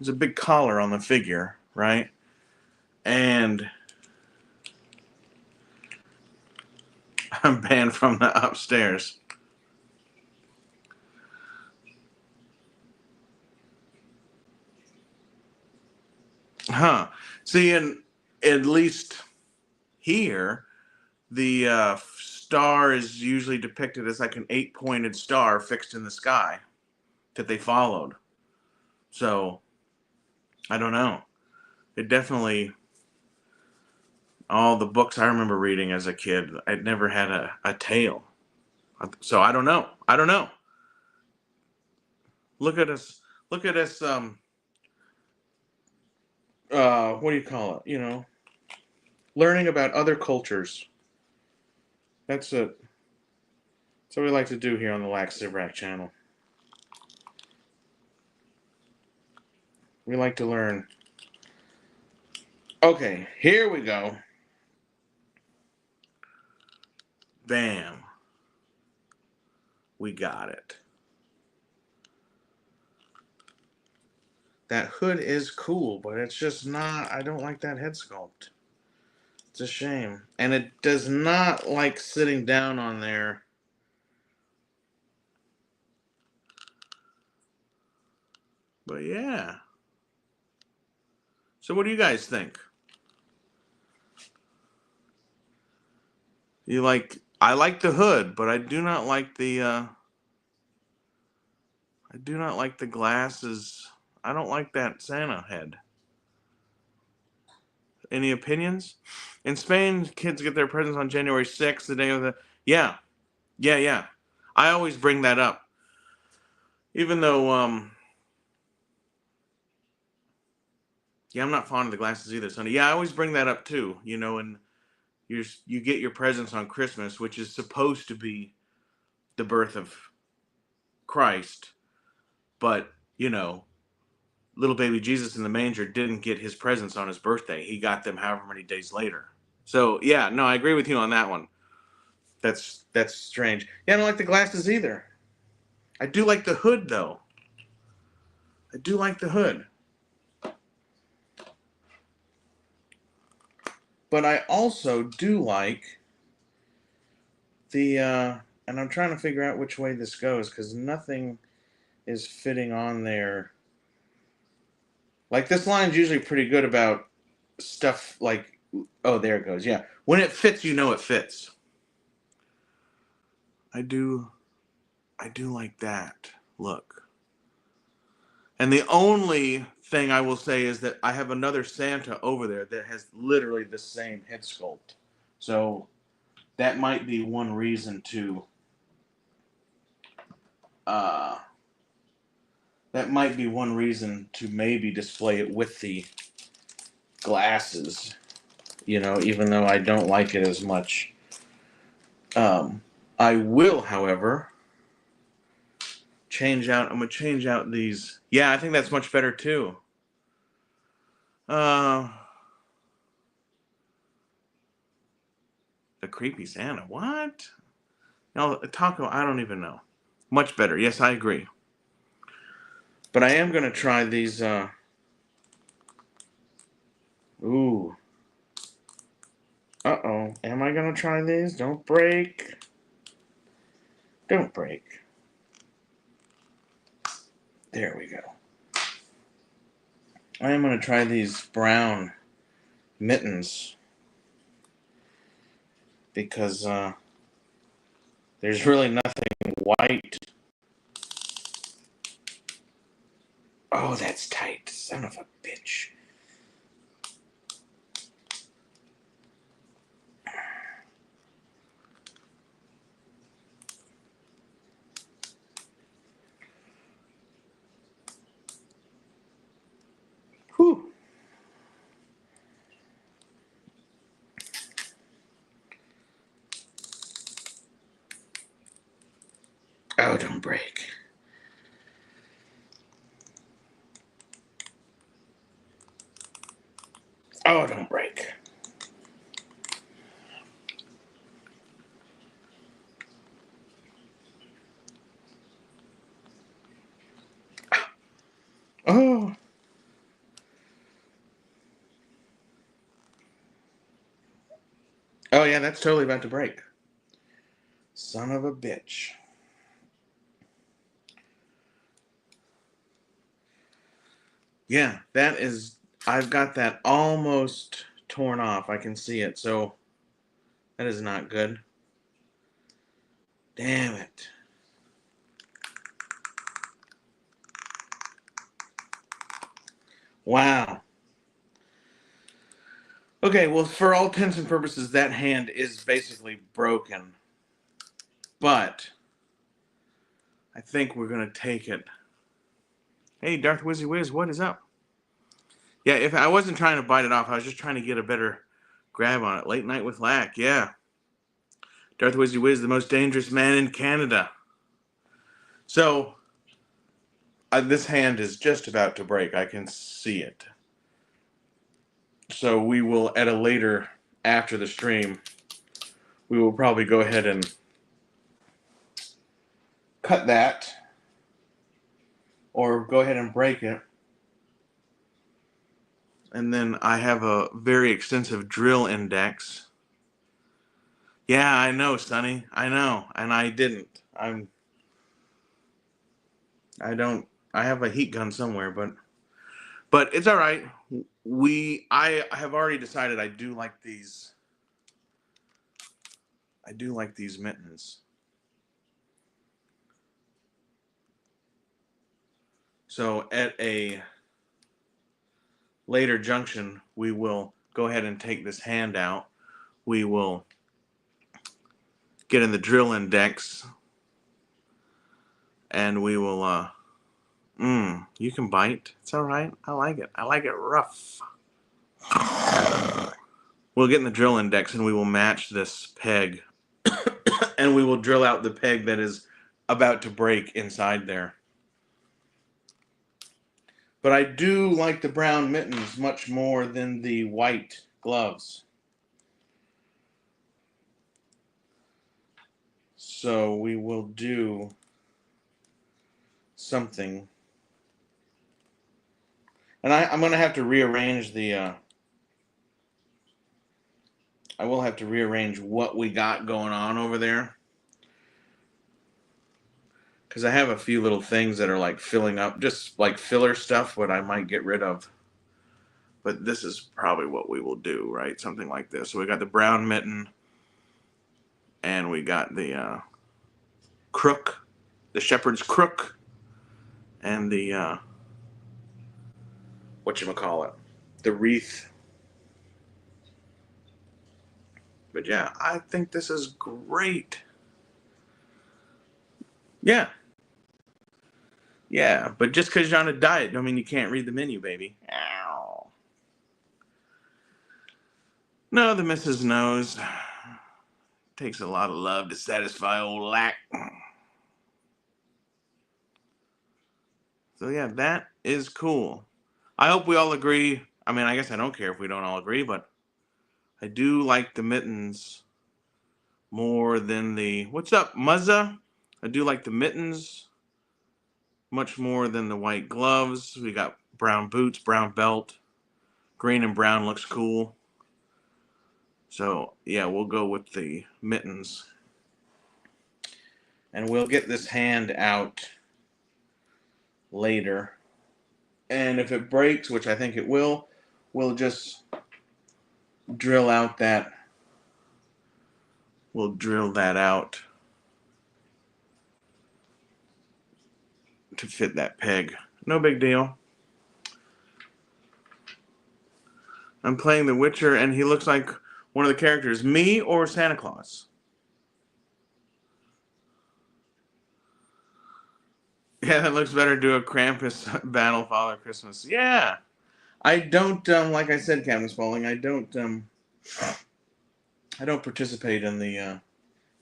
There's a big collar on the figure, right? And I'm banned from the upstairs. Huh. See, and at least here, the star is usually depicted as like an 8-pointed star fixed in the sky that they followed. So, I don't know. It definitely, all the books I remember reading as a kid, I'd never had a tail. So I don't know. I don't know. Look at us. Look at us. What do you call it? Learning about other cultures. That's it. That's what we like to do here on the Lax Sivrak channel. We like to learn. Okay, here we go. Bam. We got it. That hood is cool, but it's just not, I don't like that head sculpt. It's a shame. And it does not like sitting down on there. But yeah. So what do you guys think? I like the hood, but I do not like the glasses. I don't like that Santa head. Any opinions? In Spain, kids get their presents on January 6th, the day of the. Yeah, yeah. I always bring that up. Even though, yeah, I'm not fond of the glasses either, Sonny. Yeah, I always bring that up too, and you get your presents on Christmas, which is supposed to be the birth of Christ, but, little baby Jesus in the manger didn't get his presents on his birthday. He got them however many days later. So, yeah, no, I agree with you on that one. That's strange. Yeah, I don't like the glasses either. I do like the hood, though. I do like the hood. But I also do like the, and I'm trying to figure out which way this goes because nothing is fitting on there. Like, this line's usually pretty good about stuff like, oh, there it goes. Yeah. When it fits, it fits. I do like that look. And the only thing I will say is that I have another Santa over there that has literally the same head sculpt. So that might be one reason to uh, maybe display it with the glasses, even though I don't like it as much. I will, however, I'm gonna change out these. Yeah, I think that's much better too. The creepy Santa. What? No, taco. I don't even know. Much better. Yes, I agree. But I am gonna try these. Ooh. Uh-oh. Am I gonna try these? Don't break. Don't break. There we go. I am gonna try these brown mittens because there's really nothing white. Oh, that's tight. Son of a bitch. Whew. Oh, don't break. Oh, don't break. Oh. Oh, yeah, that's totally about to break. Son of a bitch. Yeah, that is... I've got that almost torn off. I can see it, so that is not good. Damn it. Wow. Okay, well, for all intents and purposes, that hand is basically broken. But I think we're going to take it. Hey, Darth Wizzy Wiz, what is up? Yeah, if I wasn't trying to bite it off, I was just trying to get a better grab on it. Late night with Lack, yeah. Darth Wizzy Wiz, the most dangerous man in Canada. So, this hand is just about to break. I can see it. So we will, at a later, after the stream, we will probably go ahead and cut that. Or go ahead and break it. And then I have a very extensive drill index. Yeah, I know, Sonny. I know. And I didn't. I have a heat gun somewhere, but it's all right. I have already decided I do like these mittens. So at a later junction, we will go ahead and take this hand out. We will get in the drill index and we will you can bite. It's all right. I like it. I like it rough. We'll get in the drill index and we will match this peg. And we will drill out the peg that is about to break inside there. But I do like the brown mittens much more than the white gloves. So we will do something. And I'm going to have to rearrange the... I will have to rearrange what we got going on over there. Because I have a few little things that are like filling up, just like filler stuff, what I might get rid of. But this is probably what we will do, right? Something like this. So we got the brown mitten, and we got the crook, the shepherd's crook, and the, whatchamacallit, the wreath. But yeah, I think this is great. Yeah. Yeah, but just because you're on a diet don't mean you can't read the menu, baby. Ow. No, the missus knows. Takes a lot of love to satisfy old Lack. So yeah, that is cool. I hope we all agree. I mean, I guess I don't care if we don't all agree, but I do like the mittens more than the... What's up, Muzza? I do like the mittens much more than the white gloves. We got brown boots, brown belt. Green and brown looks cool. So, yeah, we'll go with the mittens. And we'll get this hand out later. And if it breaks, which I think it will, we'll just drill out that. We'll drill that out to fit that peg. No big deal. I'm playing The Witcher, and he looks like one of the characters. Me or Santa Claus? Yeah, that looks better. Do a Krampus battle, Father Christmas. Yeah, I don't like I said, Captain Spaulding. I don't participate in the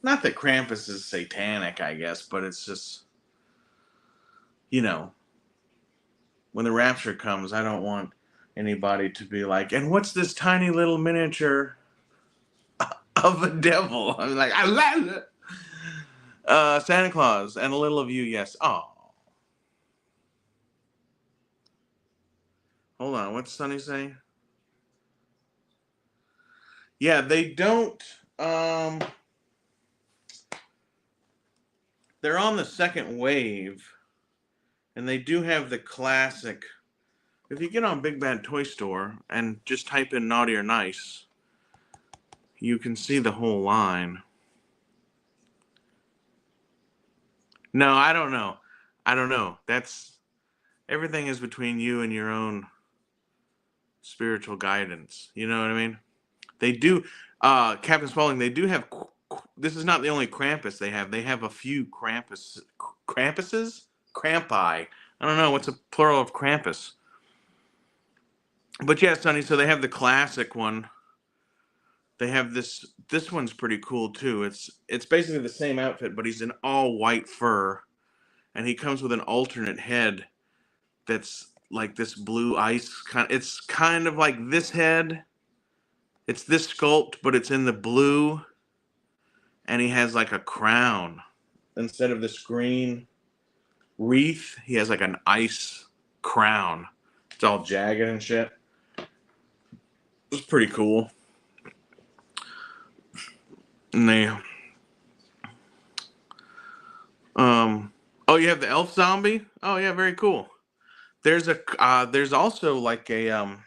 Not that Krampus is satanic, I guess, but it's just, you know, when the rapture comes, I don't want anybody to be like, and what's this tiny little miniature of a devil? I'm like, I love it. Santa Claus and a little of you, yes. Oh, hold on. What's Sonny saying? Yeah, they don't. Um, they're on the second wave, and they do have the classic. If you get on Big Bad Toy Store and just type in Naughty or Nice, you can see the whole line. No, I don't know. I don't know. That's everything is between you and your own spiritual guidance. You know what I mean? They do, Captain Spaulding. They do have. This is not the only Krampus they have. They have a few Krampuses, Krampi. I don't know what's a plural of Krampus. But yeah, Sonny. So they have the classic one. They have this. This one's pretty cool too. It's basically the same outfit, but he's in all white fur, and he comes with an alternate head that's like this blue ice kind. It's kind of like this head. It's this sculpt, but it's in the blue, and he has like a crown instead of this green wreath. He has like an ice crown. It's all jagged and shit. It's pretty cool. And they, oh, you have the elf zombie. Oh yeah, very cool. There's also like a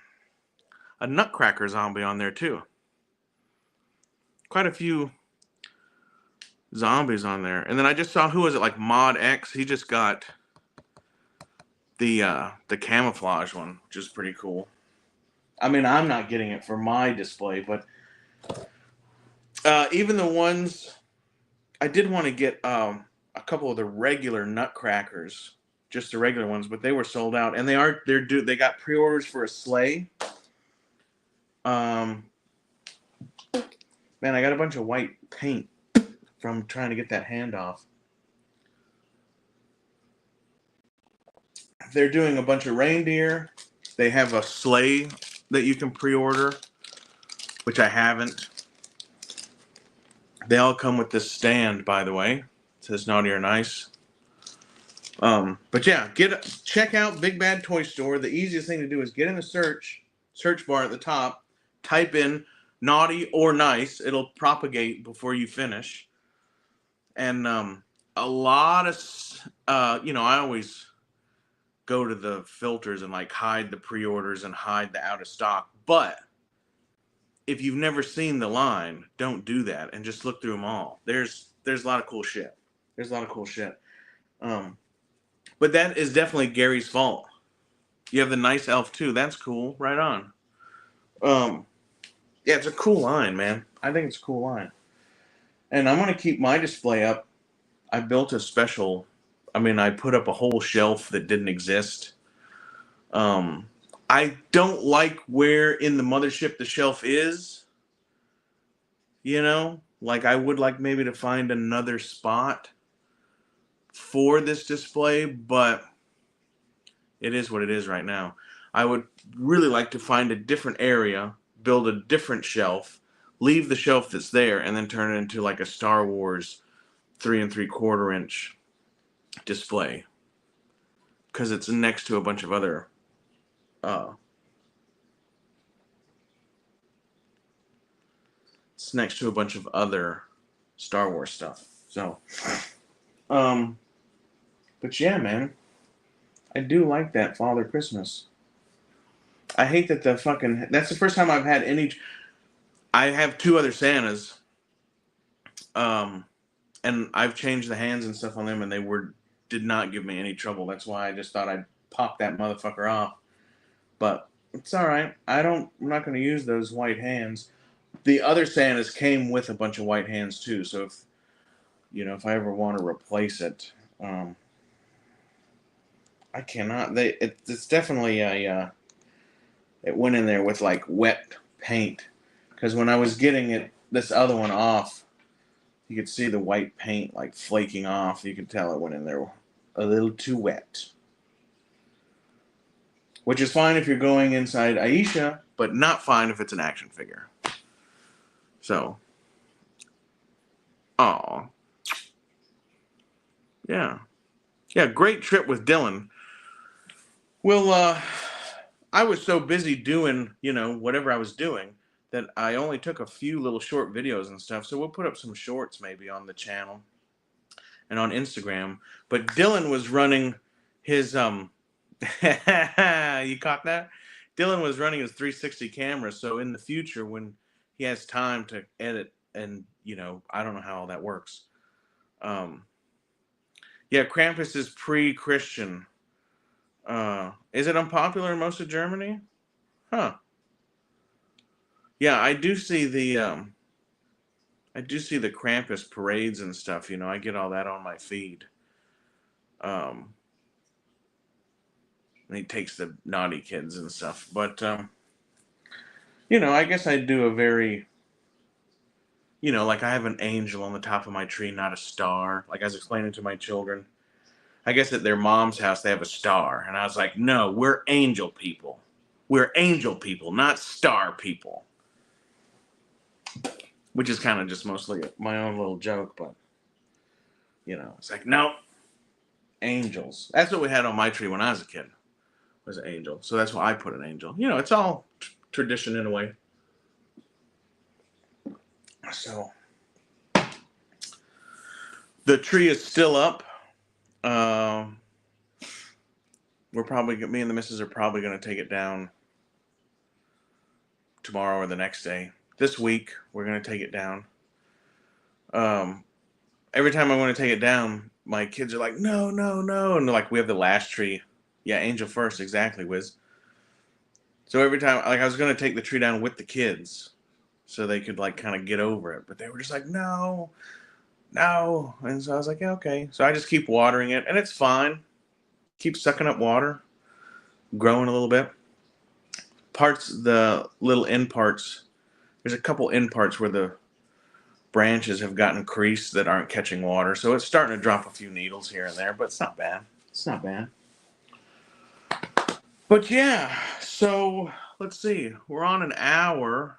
Nutcracker zombie on there too. Quite a few zombies on there. And then I just saw, who was it, like Mod X? He just got the camouflage one, which is pretty cool. I mean, I'm not getting it for my display, but even the ones I did want to get a couple of the regular Nutcrackers, just the regular ones, but they were sold out, and they got pre-orders for a sleigh. Man, I got a bunch of white paint from trying to get that hand off. They're doing a bunch of reindeer. They have a sleigh that you can pre-order, which I haven't. They all come with this stand, by the way. It says Naughty or Nice. But yeah, check out Big Bad Toy Store. The easiest thing to do is get in the search bar at the top, type in Naughty or Nice. It'll propagate before you finish. And a lot of, I always go to the filters and like hide the pre-orders and hide the out of stock. But if you've never seen the line, don't do that and just look through them all. There's a lot of cool shit. But that is definitely Gary's fault. You have the nice elf too. That's cool. Right on. Yeah, it's a cool line, man. I think it's a cool line. And I'm gonna keep my display up. I built a special. I put up a whole shelf that didn't exist. I don't like where in the mothership the shelf is. Like I would like maybe to find another spot for this display, but it is what it is right now. I would really like to find a different area, build a different shelf, leave the shelf that's there, and then turn it into like a Star Wars 3 3/4 inch display. Because it's next to a bunch of other Star Wars stuff. So, but yeah, man, I do like that Father Christmas. I hate that that's the first time I've had any. I have 2 other Santas, and I've changed the hands and stuff on them, and they did not give me any trouble. That's why I just thought I'd pop that motherfucker off. But it's all right. I'm not going to use those white hands. The other Santas came with a bunch of white hands too. So if I ever want to replace it, I cannot. It's definitely it went in there with like wet paint, because when I was getting this other one off, You could see the white paint like flaking off. You could tell it went in there a little too wet. Which is fine if you're going inside Aisha, but not fine if it's an action figure. So, aw. Yeah. Yeah, great trip with Dylan. Well, I was so busy doing, whatever I was doing that I only took a few little short videos and stuff. So we'll put up some shorts maybe on the channel and on Instagram. But Dylan was running his you caught that? Dylan was running his 360 camera, so in the future when he has time to edit and I don't know how all that works. Yeah, Krampus is pre-Christian. Is it unpopular in most of Germany? Huh. Yeah, I do see the Krampus parades and stuff, I get all that on my feed. And he takes the naughty kids and stuff. But I guess I do a very like I have an angel on the top of my tree, not a star. Like I was explaining to my children. I guess at their mom's house they have a star. And I was like, no, we're angel people. We're angel people, not star people. Which is kind of just mostly my own little joke, but it's like, no, angels. That's what we had on my tree when I was a kid, was an angel. So that's why I put an angel. It's all tradition in a way. So the tree is still up. Me and the missus are probably going to take it down tomorrow or the next day. This week, we're going to take it down. Every time I want to take it down, my kids are like, no, no, no. And they're like, we have the last tree. Yeah, angel first. Exactly, Wiz. So every time, like I was going to take the tree down with the kids so they could like kind of get over it. But they were just like, no, no. And so I was like, yeah, okay. So I just keep watering it and it's fine. Keep sucking up water, growing a little bit. The little end parts, there's a couple end parts where the branches have gotten creased that aren't catching water. So it's starting to drop a few needles here and there, but it's not bad. It's not bad. But yeah, so let's see. We're on an hour.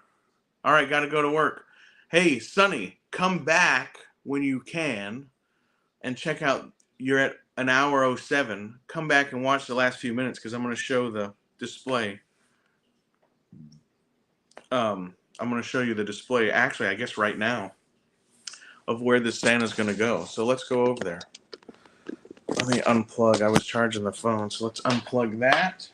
All right, got to go to work. Hey, Sonny, come back when you can and check out. You're at an hour 07. Come back and watch the last few minutes because I'm going to show the display. I'm going to show you the display, actually, I guess right now, of where this Santa's going to go. So let's go over there. Let me unplug. I was charging the phone, so let's unplug that.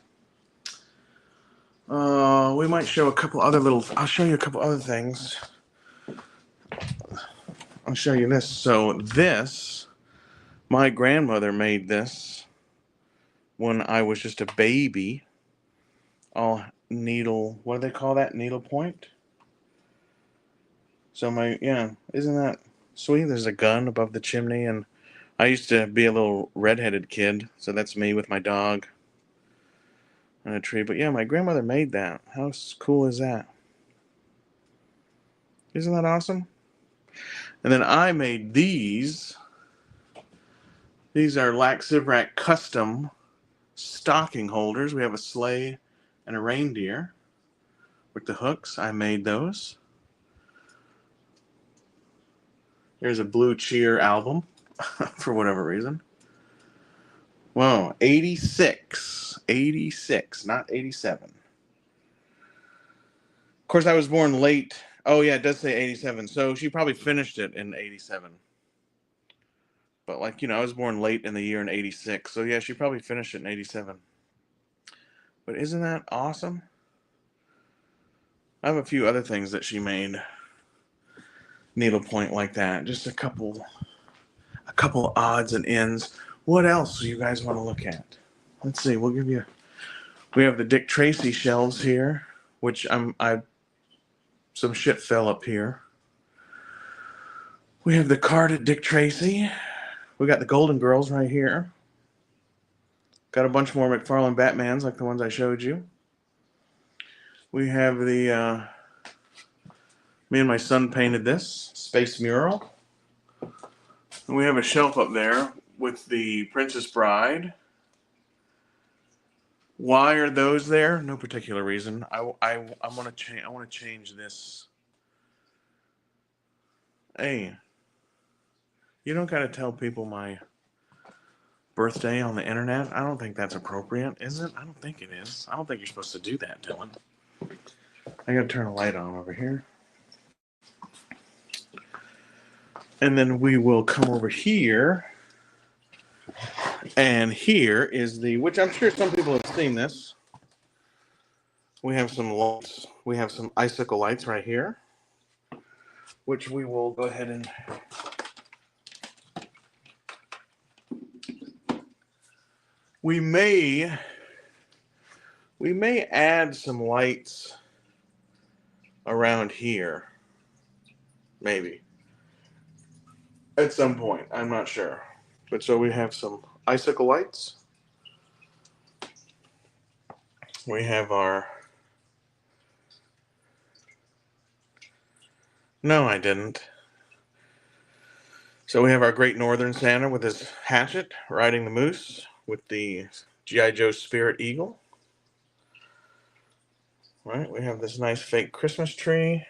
We might show a couple other I'll show you a couple other things. I'll show you this. So this, my grandmother made this when I was just a baby. All needle, what do they call that? Needle point? So isn't that sweet? There's a gun above the chimney, and I used to be a little redheaded kid, so that's me with my dog and a tree. But yeah, my grandmother made that. How cool is that? Isn't that awesome? And then I made these. These are Lac Sivrak custom stocking holders. We have a sleigh and a reindeer with the hooks. I made those. There's a Blue Cheer album for whatever reason. Whoa, 86. 86, not 87. Of course, I was born late. Oh, yeah, it does say 87. So she probably finished it in 87. But, I was born late in the year in 86. So, yeah, she probably finished it in 87. But isn't that awesome? I have a few other things that she made needlepoint like that. Just a couple odds and ends. What else do you guys want to look at? Let's see. We have the Dick Tracy shelves here, which some shit fell up here. We have the card at Dick Tracy. We got the Golden Girls right here. Got a bunch more McFarlane Batmans like the ones I showed you. We have me and my son painted this space mural. And we have a shelf up there with the Princess Bride. Why are those there? No particular reason. I want to change. I want to change this. Hey, you don't got to tell people my birthday on the internet. I don't think that's appropriate, is it? I don't think it is. I don't think you're supposed to do that, Dylan. I got to turn a light on over here. And then we will come over here. And here is the, which I'm sure some people have seen this. We have some lights. We have some icicle lights right here, which we will go ahead and we may add some lights around here, maybe at some point. I'm not sure, but so we have some icicle lights. We have our. No, I didn't. So we have our Great Northern Santa with his hatchet riding the moose with the G.I. Joe Spirit Eagle. Right, we have this nice fake Christmas tree.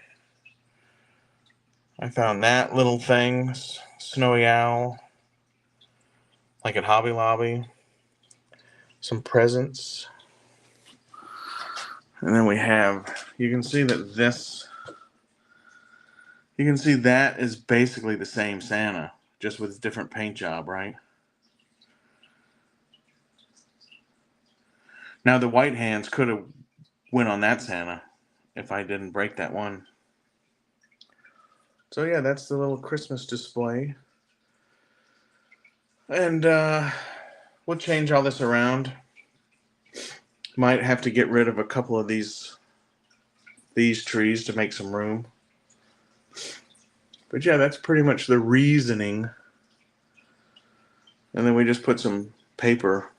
I found that little thing, snowy owl, like at Hobby Lobby. Some presents. And then we have, you can see that this, you can see that is basically the same Santa, just with a different paint job, right? Now the white hands could have went on that Santa if I didn't break that one. So yeah, that's the little Christmas display. And we'll change all this around. Might have to get rid of a couple of these trees to make some room. But yeah, that's pretty much the reasoning. And then we just put some paper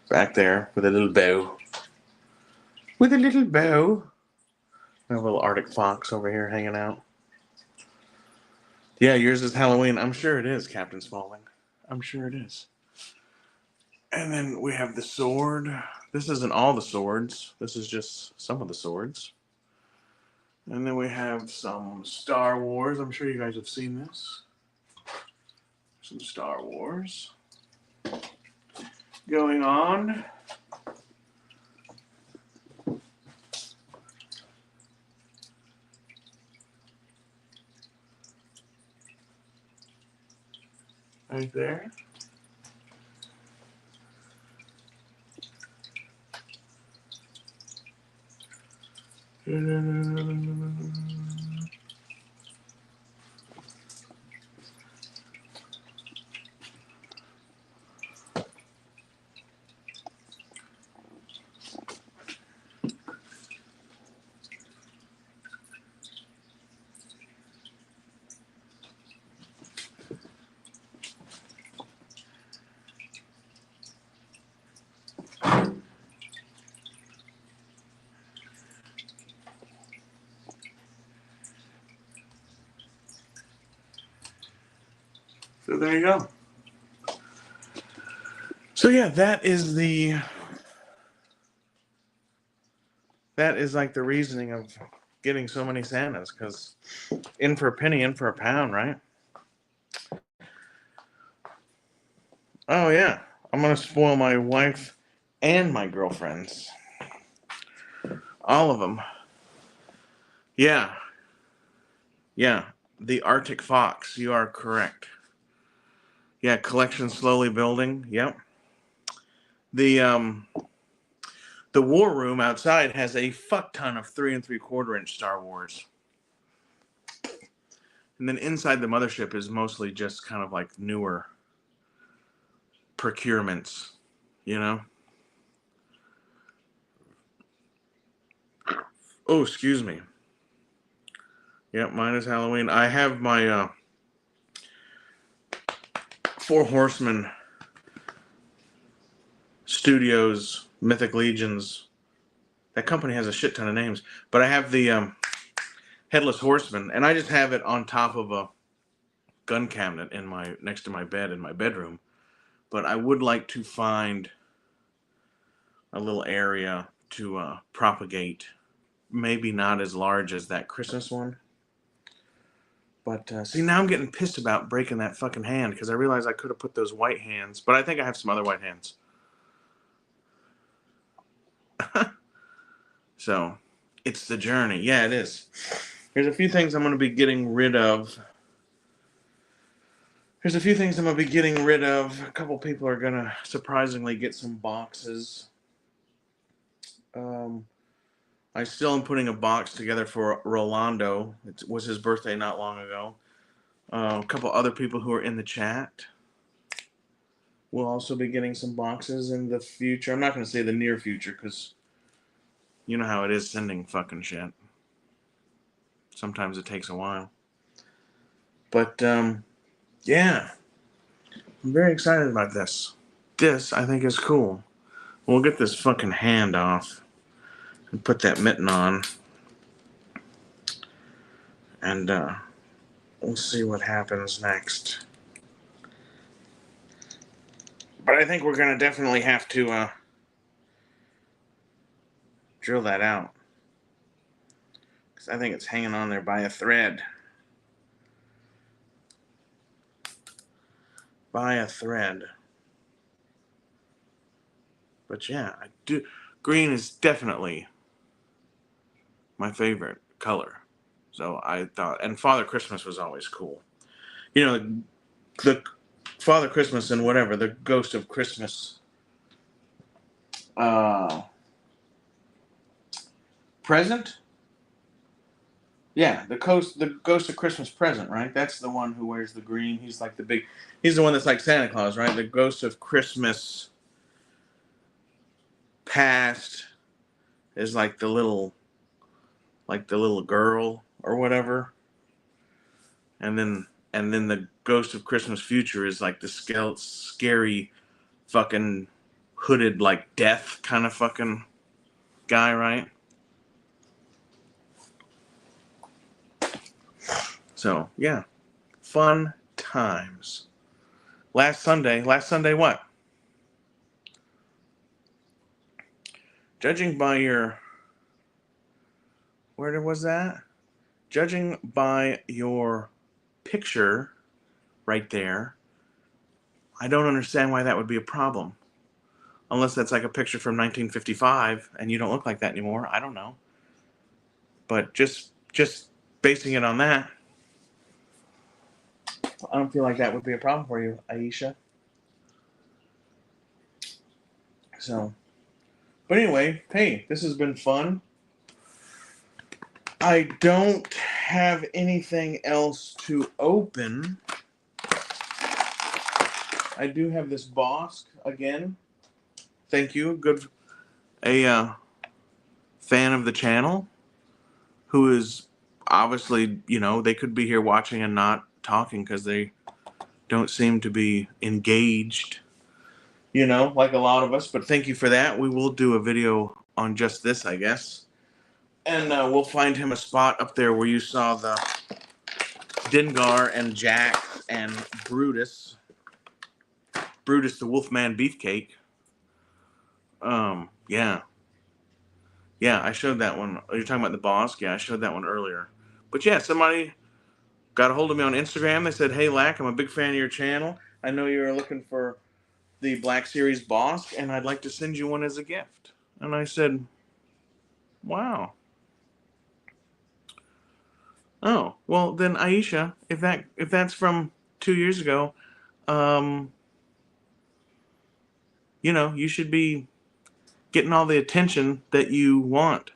back there with a little bow. With a little bow. I have a little Arctic fox over here hanging out. Yeah, yours is Halloween. I'm sure it is, Captain Spaulding. I'm sure it is. And then we have the sword. This isn't all the swords. This is just some of the swords. And then we have some Star Wars. I'm sure you guys have seen this. Some Star Wars going on. Right there. So there you go. So yeah, that is like the reasoning of getting so many Santas, because in for a penny, in for a pound, right? Oh yeah, I'm gonna spoil my wife and my girlfriends. All of them. Yeah. Yeah. The Arctic fox. You are correct. Yeah, collection slowly building. Yep. The war room outside has a fuck ton of 3 3/4 inch Star Wars. And then inside the mothership is mostly just kind of like newer procurements, you know? Oh, excuse me. Yep, mine is Halloween. I have my Four Horsemen Studios Mythic Legions. That company has a shit ton of names, but I have the Headless Horseman, and I just have it on top of gun cabinet in next to my bed in my bedroom. But I would like to find a little area to propagate. Maybe not as large as that Christmas one. But see, now I'm getting pissed about breaking that fucking hand because I realized I could have put those white hands. But I think I have some other white hands. So, it's the journey. Yeah, it is. There's a few things I'm going to be getting rid of. A couple people are going to surprisingly get some boxes. I still am putting a box together for Rolando. It was his birthday not long ago. A couple other people who are in the chat will also be getting some boxes in the future. I'm not going to say the near future because you know how it is sending fucking shit. Sometimes it takes a while. But, yeah. I'm very excited about this. This, I think, is cool. We'll get this fucking hand off and put that mitten on. And, we'll see what happens next. But I think we're going to definitely have to, drill that out. Because I think it's hanging on there by a thread. But yeah, I do. Green is definitely my favorite color. So I thought, and Father Christmas was always cool. You know, the Father Christmas and whatever, the Ghost of Christmas Present? Yeah, the Ghost of Christmas Present, right? That's the one who wears the green. He's like he's the one that's like Santa Claus, right? The Ghost of Christmas Past is like the little girl or whatever. And then the Ghost of Christmas Future is like the scary fucking hooded like death kind of fucking guy, right? So, yeah. Fun times. Last Sunday what? Judging by your... Where was that? Judging by your picture right there, I don't understand why that would be a problem. Unless that's like a picture from 1955 and you don't look like that anymore. I don't know. But just basing it on that, I don't feel like that would be a problem for you, Aisha. So, but anyway, hey, this has been fun. I don't have anything else to open. I do have this Bosk again. Thank you. A fan of the channel who is obviously, they could be here watching and not talking because they don't seem to be engaged, like a lot of us. But thank you for that. We will do a video on just this, I guess. And we'll find him a spot up there where you saw the Dengar and Jax and Brutus the Wolfman Beefcake. Yeah, I showed that one. You're talking about the Bosk? Yeah, I showed that one earlier. But yeah, somebody got a hold of me on Instagram. They said, "Hey, Lack, I'm a big fan of your channel. I know you're looking for the Black Series Bosk, and I'd like to send you one as a gift." And I said, "Wow. Oh, well then, Aisha, if that's from 2 years ago, you should be getting all the attention that you want.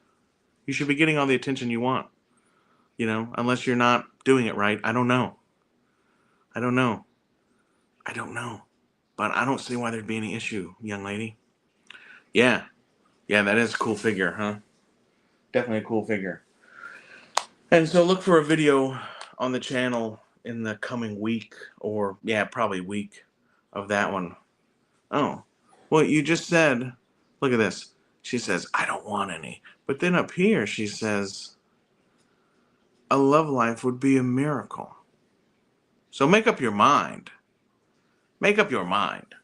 You should be getting all the attention you want. Unless you're not doing it right. I don't know. But I don't see why there'd be any issue, young lady. Yeah, that is a cool figure, huh? Definitely a cool figure. And so look for a video on the channel in the coming week, or probably week, of that one. Oh, well, you just said, look at this. She says, "I don't want any." But then up here she says, "A love life would be a miracle." So make up your mind. Make up your mind.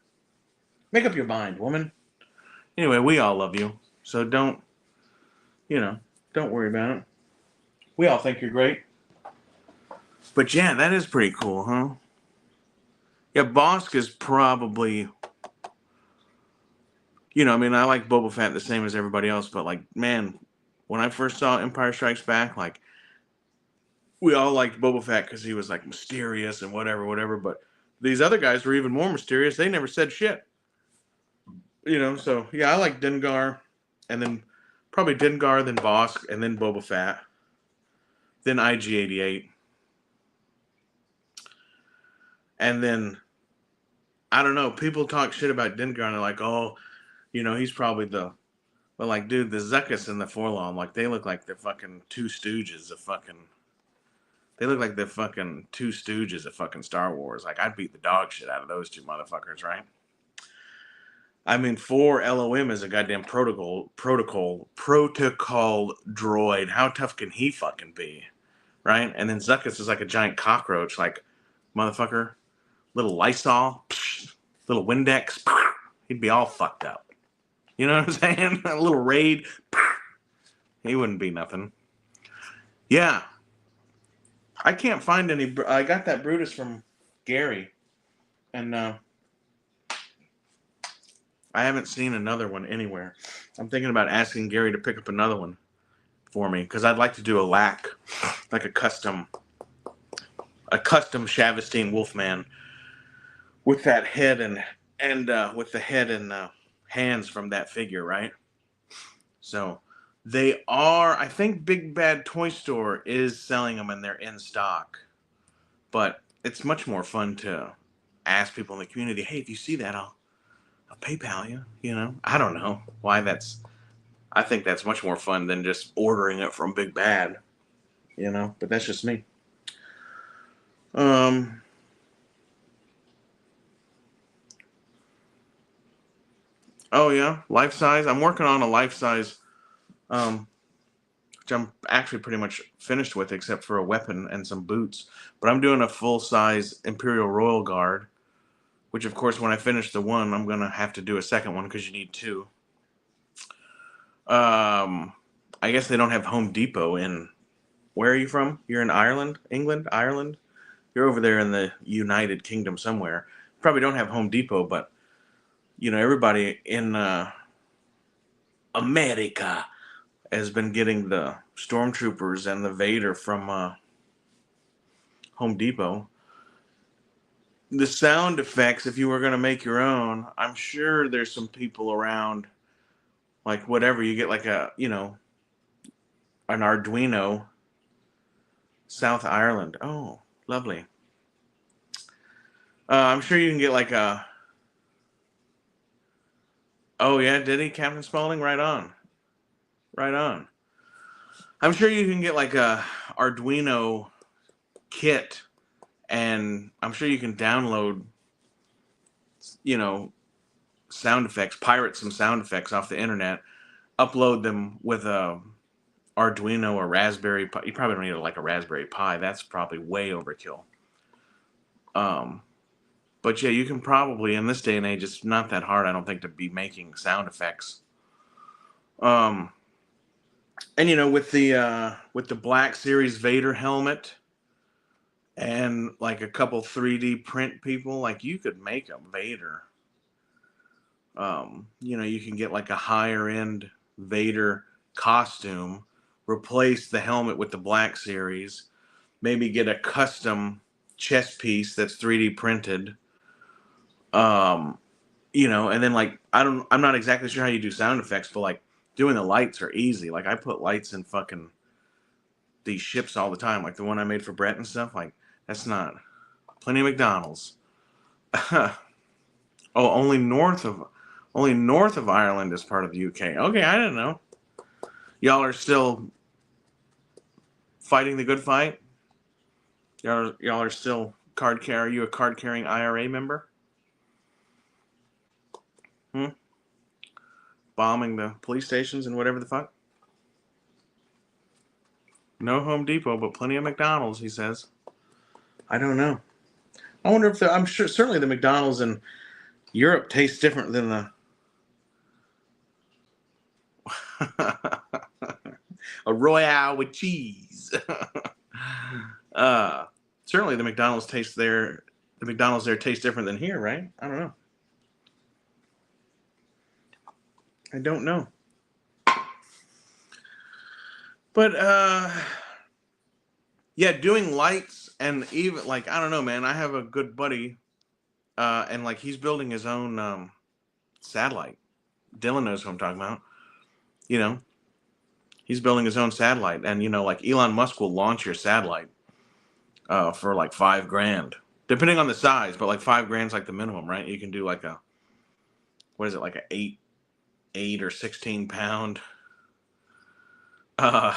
Make up your mind, woman. Anyway, we all love you. So don't, don't worry about it. We all think you're great. But yeah, that is pretty cool, huh? Yeah, Bosk is probably, I mean, I like Boba Fett the same as everybody else, but like, man, when I first saw Empire Strikes Back, like, we all liked Boba Fett because he was like mysterious and whatever. But these other guys were even more mysterious. They never said shit, So yeah, I like Dengar, and then probably Dengar, then Bosk, and then Boba Fett, then IG-88, and then I don't know. People talk shit about Dengar, and they're like, oh, he's probably the. But like, dude, the Zuckuss and the Forlom, like, they look like they're fucking two stooges of fucking. They look like they're fucking two stooges of fucking Star Wars. Like, I'd beat the dog shit out of those two motherfuckers, right? I mean, 4 LOM is a goddamn protocol droid. How tough can he fucking be, right? And then Zuckuss is like a giant cockroach, like, motherfucker, little Lysol, little Windex, he'd be all fucked up. You know what I'm saying? A little raid, he wouldn't be nothing. Yeah, I can't find any. I got that Brutus from Gary, and I haven't seen another one anywhere. I'm thinking about asking Gary to pick up another one for me because I'd like to do a LAC, like a custom Shavestein Wolfman with that head and with the head and hands from that figure, right? So they are. I think Big Bad Toy Store is selling them and they're in stock, but it's much more fun to ask people in the community, hey, if you see that, I'll PayPal you. I don't know why that's. I think that's much more fun than just ordering it from Big Bad, But that's just me. Oh yeah, life size. I'm working on a life size, which I'm actually pretty much finished with, except for a weapon and some boots. But I'm doing a full size Imperial Royal Guard, which of course, when I finish the one, I'm gonna have to do a second one because you need two. I guess they don't have Home Depot in. Where are you from? You're in Ireland, England, Ireland. You're over there in the United Kingdom somewhere. Probably don't have Home Depot, but everybody in America has been getting the Stormtroopers and the Vader from Home Depot. The sound effects, if you were going to make your own, I'm sure there's some people around, like whatever, you get like an Arduino, South Ireland. Oh, lovely. I'm sure you can get like a. Oh yeah, did he, Captain Spaulding? Right on, right on. I'm sure you can get like a Arduino kit, and I'm sure you can download, sound effects, pirate some sound effects off the internet, upload them with a Arduino or Raspberry Pi. You probably don't need like a Raspberry Pi. That's probably way overkill. But yeah, you can probably, in this day and age, it's not that hard, I don't think, to be making sound effects. And with the Black Series Vader helmet and like a couple 3D print people, like you could make a Vader. You can get like a higher end Vader costume, replace the helmet with the Black Series, maybe get a custom chest piece that's 3D printed. And then like I'm not exactly sure how you do sound effects, but like doing the lights are easy. Like I put lights in fucking these ships all the time, like the one I made for Brett and stuff. Like that's not plenty of McDonald's. Oh, only north of Ireland is part of the UK. Okay, I didn't know. Y'all are still fighting the good fight. Y'all are still are you a card carrying IRA member? Bombing the police stations and whatever the fuck. No Home Depot, but plenty of McDonald's, he says. I don't know. I wonder if I'm sure certainly the McDonald's in Europe tastes different than the a Royale with cheese. uh, certainly the McDonald's there tastes different than here, right? I don't know. I don't know. But yeah, doing lights and even like I don't know, man. I have a good buddy, and like he's building his own satellite. Dylan knows who I'm talking about. You know, he's building his own satellite, and you know, like Elon Musk will launch your satellite for like $5,000, depending on the size, but like $5,000 is like the minimum, right? You can do like a what is it, like a 8 or 16 pound. Uh,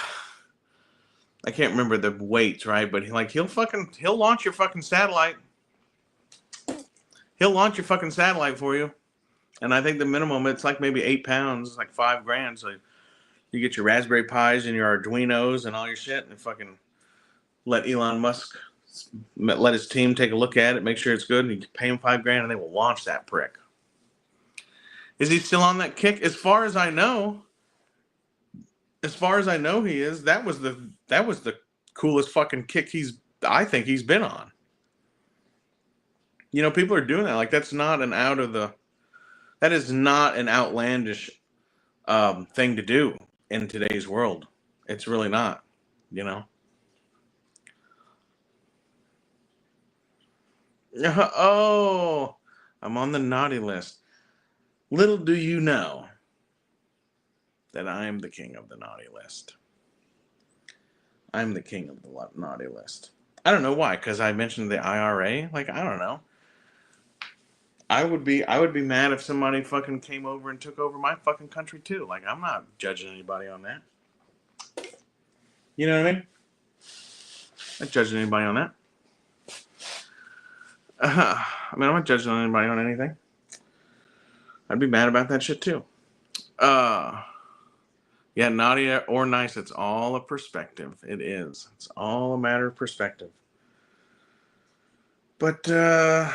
I can't remember the weights, right? But he'll launch your fucking satellite. He'll launch your fucking satellite for you. And I think the minimum it's like maybe 8 pounds, it's like $5,000. So you get your Raspberry Pis and your Arduinos and all your shit, and fucking let Elon Musk let his team take a look at it, make sure it's good, and you pay him $5,000, and they will launch that prick. Is he still on that kick? As far as I know, he is. That was the coolest fucking kick I think he's been on. You know, people are doing that. Like that is not an outlandish thing to do in today's world. It's really not, you know. Oh, I'm on the naughty list. Little do you know that I am the king of the naughty list. I'm the king of the naughty list. I don't know why, because I mentioned the IRA. Like, I don't know. I would be mad if somebody fucking came over and took over my fucking country too. Like, I'm not judging anybody on that. You know what I mean? Not judging anybody on that. I mean, I'm not judging anybody on anything. I'd be mad about that shit too. Yeah, naughty or nice, it's all a perspective. It is. It's all a matter of perspective. But yeah,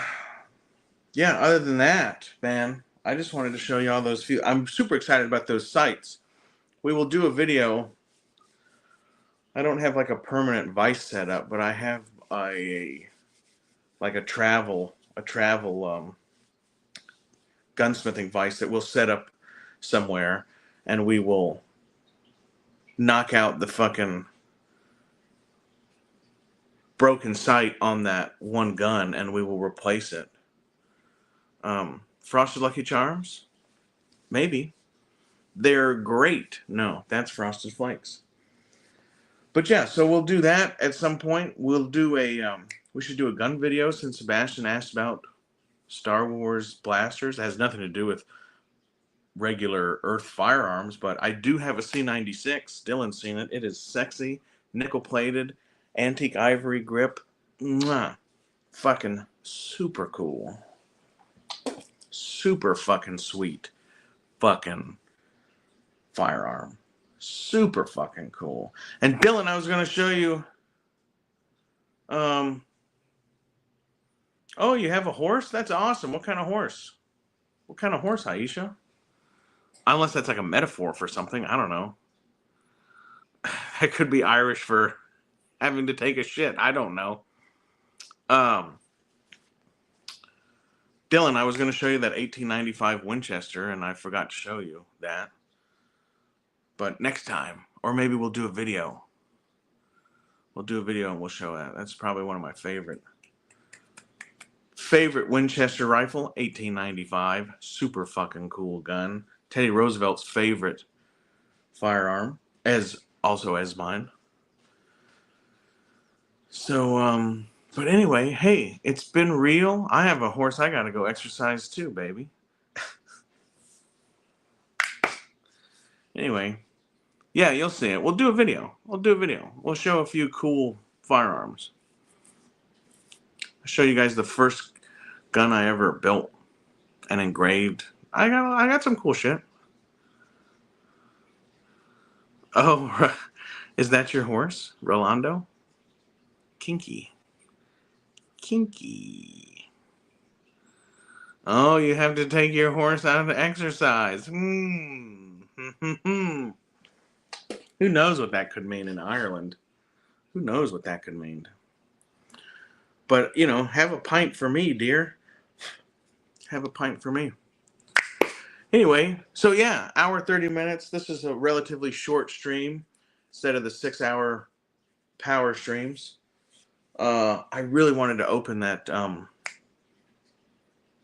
other than that, man, I just wanted to show you all those few. I'm super excited about those sites. We will do a video. I don't have like a permanent vice set up, but I have a travel gunsmithing vice that we'll set up somewhere, and we will knock out the fucking broken sight on that one gun, and we will replace it. Frosted Lucky Charms, maybe. They're great. No, that's Frosted Flakes. But yeah, so we'll do that at some point. We'll do we should do a gun video since Sebastian asked about Star Wars blasters. It has nothing to do with regular Earth firearms, but I do have a C96. Dylan's seen it. It is sexy, nickel-plated, antique ivory grip. Mwah. Fucking super cool. Super fucking sweet. Fucking firearm. Super fucking cool. And Dylan, I was going to show you. Oh, you have a horse? That's awesome. What kind of horse? What kind of horse, Aisha? Unless that's like a metaphor for something. I don't know. That could be Irish for having to take a shit. I don't know. Dylan, I was going to show you that 1895 Winchester, and I forgot to show you that. But next time, or maybe we'll do a video. We'll do a video and we'll show that. That's probably one of my favorite Winchester rifle, 1895. Super fucking cool gun. Teddy Roosevelt's favorite firearm, as mine. So, but anyway, hey, it's been real. I have a horse I gotta go exercise too, baby. Anyway, yeah, you'll see it. We'll do a video. We'll show a few cool firearms. I'll show you guys the first gun I ever built and engraved. I got some cool shit. Oh, is that your horse, Rolando? Kinky. Kinky. Oh, you have to take your horse out of exercise. Who knows what that could mean in Ireland? Who knows what that could mean? But, you know, have a pint for me, dear. Have a pint for me. Anyway, so yeah, hour 30 minutes. This is a relatively short stream instead of the 6-hour power streams. I really wanted to open that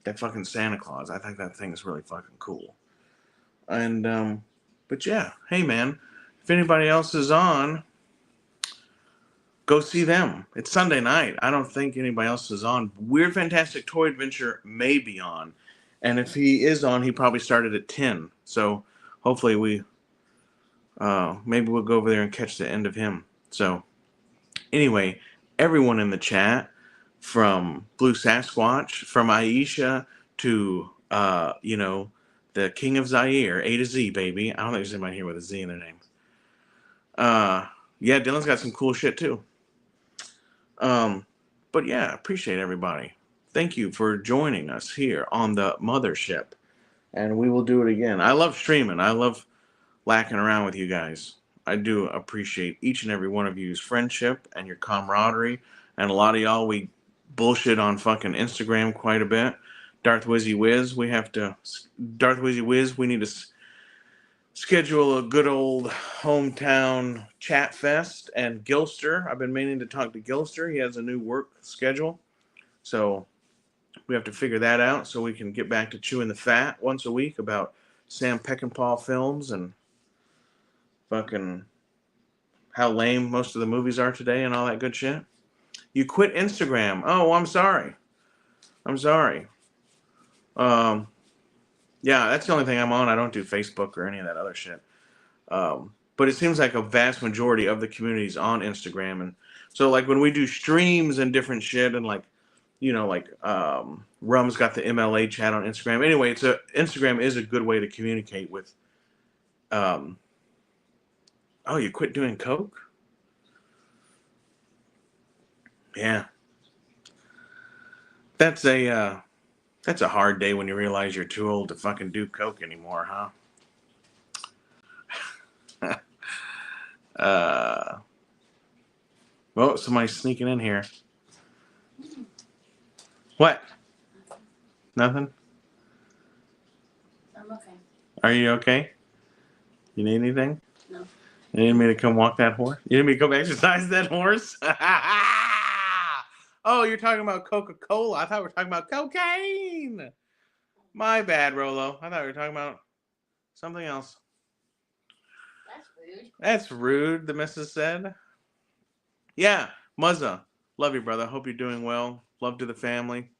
that fucking Santa Claus. I think that thing is really fucking cool. And but yeah, hey man, if anybody else is on, go see them. It's Sunday night. I don't think anybody else is on. Weird Fantastic Toy Adventure may be on. And if he is on, he probably started at 10. So hopefully maybe we'll go over there and catch the end of him. So anyway, everyone in the chat, from Blue Sasquatch, from Aisha to, you know, the King of Zaire, A to Z, baby. I don't think there's anybody here with a Z in their name. Yeah, Dylan's got some cool shit too. But yeah, appreciate everybody. Thank you for joining us here on the mothership. And we will do it again. I love streaming. I love lacking around with you guys. I do appreciate each and every one of you's friendship and your camaraderie. And a lot of y'all, we bullshit on fucking Instagram quite a bit. Darth Wizzy Wiz, we need to schedule a good old hometown chat fest. And Gilster, I've been meaning to talk to Gilster. He has a new work schedule. So we have to figure that out so we can get back to chewing the fat once a week about Sam Peckinpah films and fucking how lame most of the movies are today and all that good shit. You quit Instagram. Oh, I'm sorry. Yeah, that's the only thing I'm on. I don't do Facebook or any of that other shit. But it seems like a vast majority of the community is on Instagram. And so, like, when we do streams and different shit, and like, you know, like, Rum's got the MLA chat on Instagram. Anyway, Instagram is a good way to communicate with. Oh, you quit doing coke? Yeah, that's a hard day when you realize you're too old to fucking do coke anymore, huh? Well, somebody's sneaking in here. What? Nothing? I'm okay. Are you okay? You need anything? No. You need me to come walk that horse? You need me to come exercise that horse? Oh, you're talking about Coca-Cola. I thought we were talking about cocaine. My bad, Rolo. I thought we were talking about something else. That's rude. That's rude, the missus said. Yeah, Muzza. Love you, brother. Hope you're doing well. Love to the family.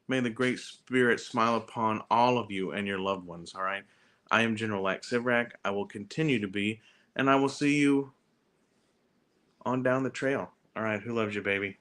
May the Great Spirit smile upon all of you and your loved ones, all right? I am General Lax Sivrak. I will continue to be, and I will see you on down the trail. All right, who loves you, baby?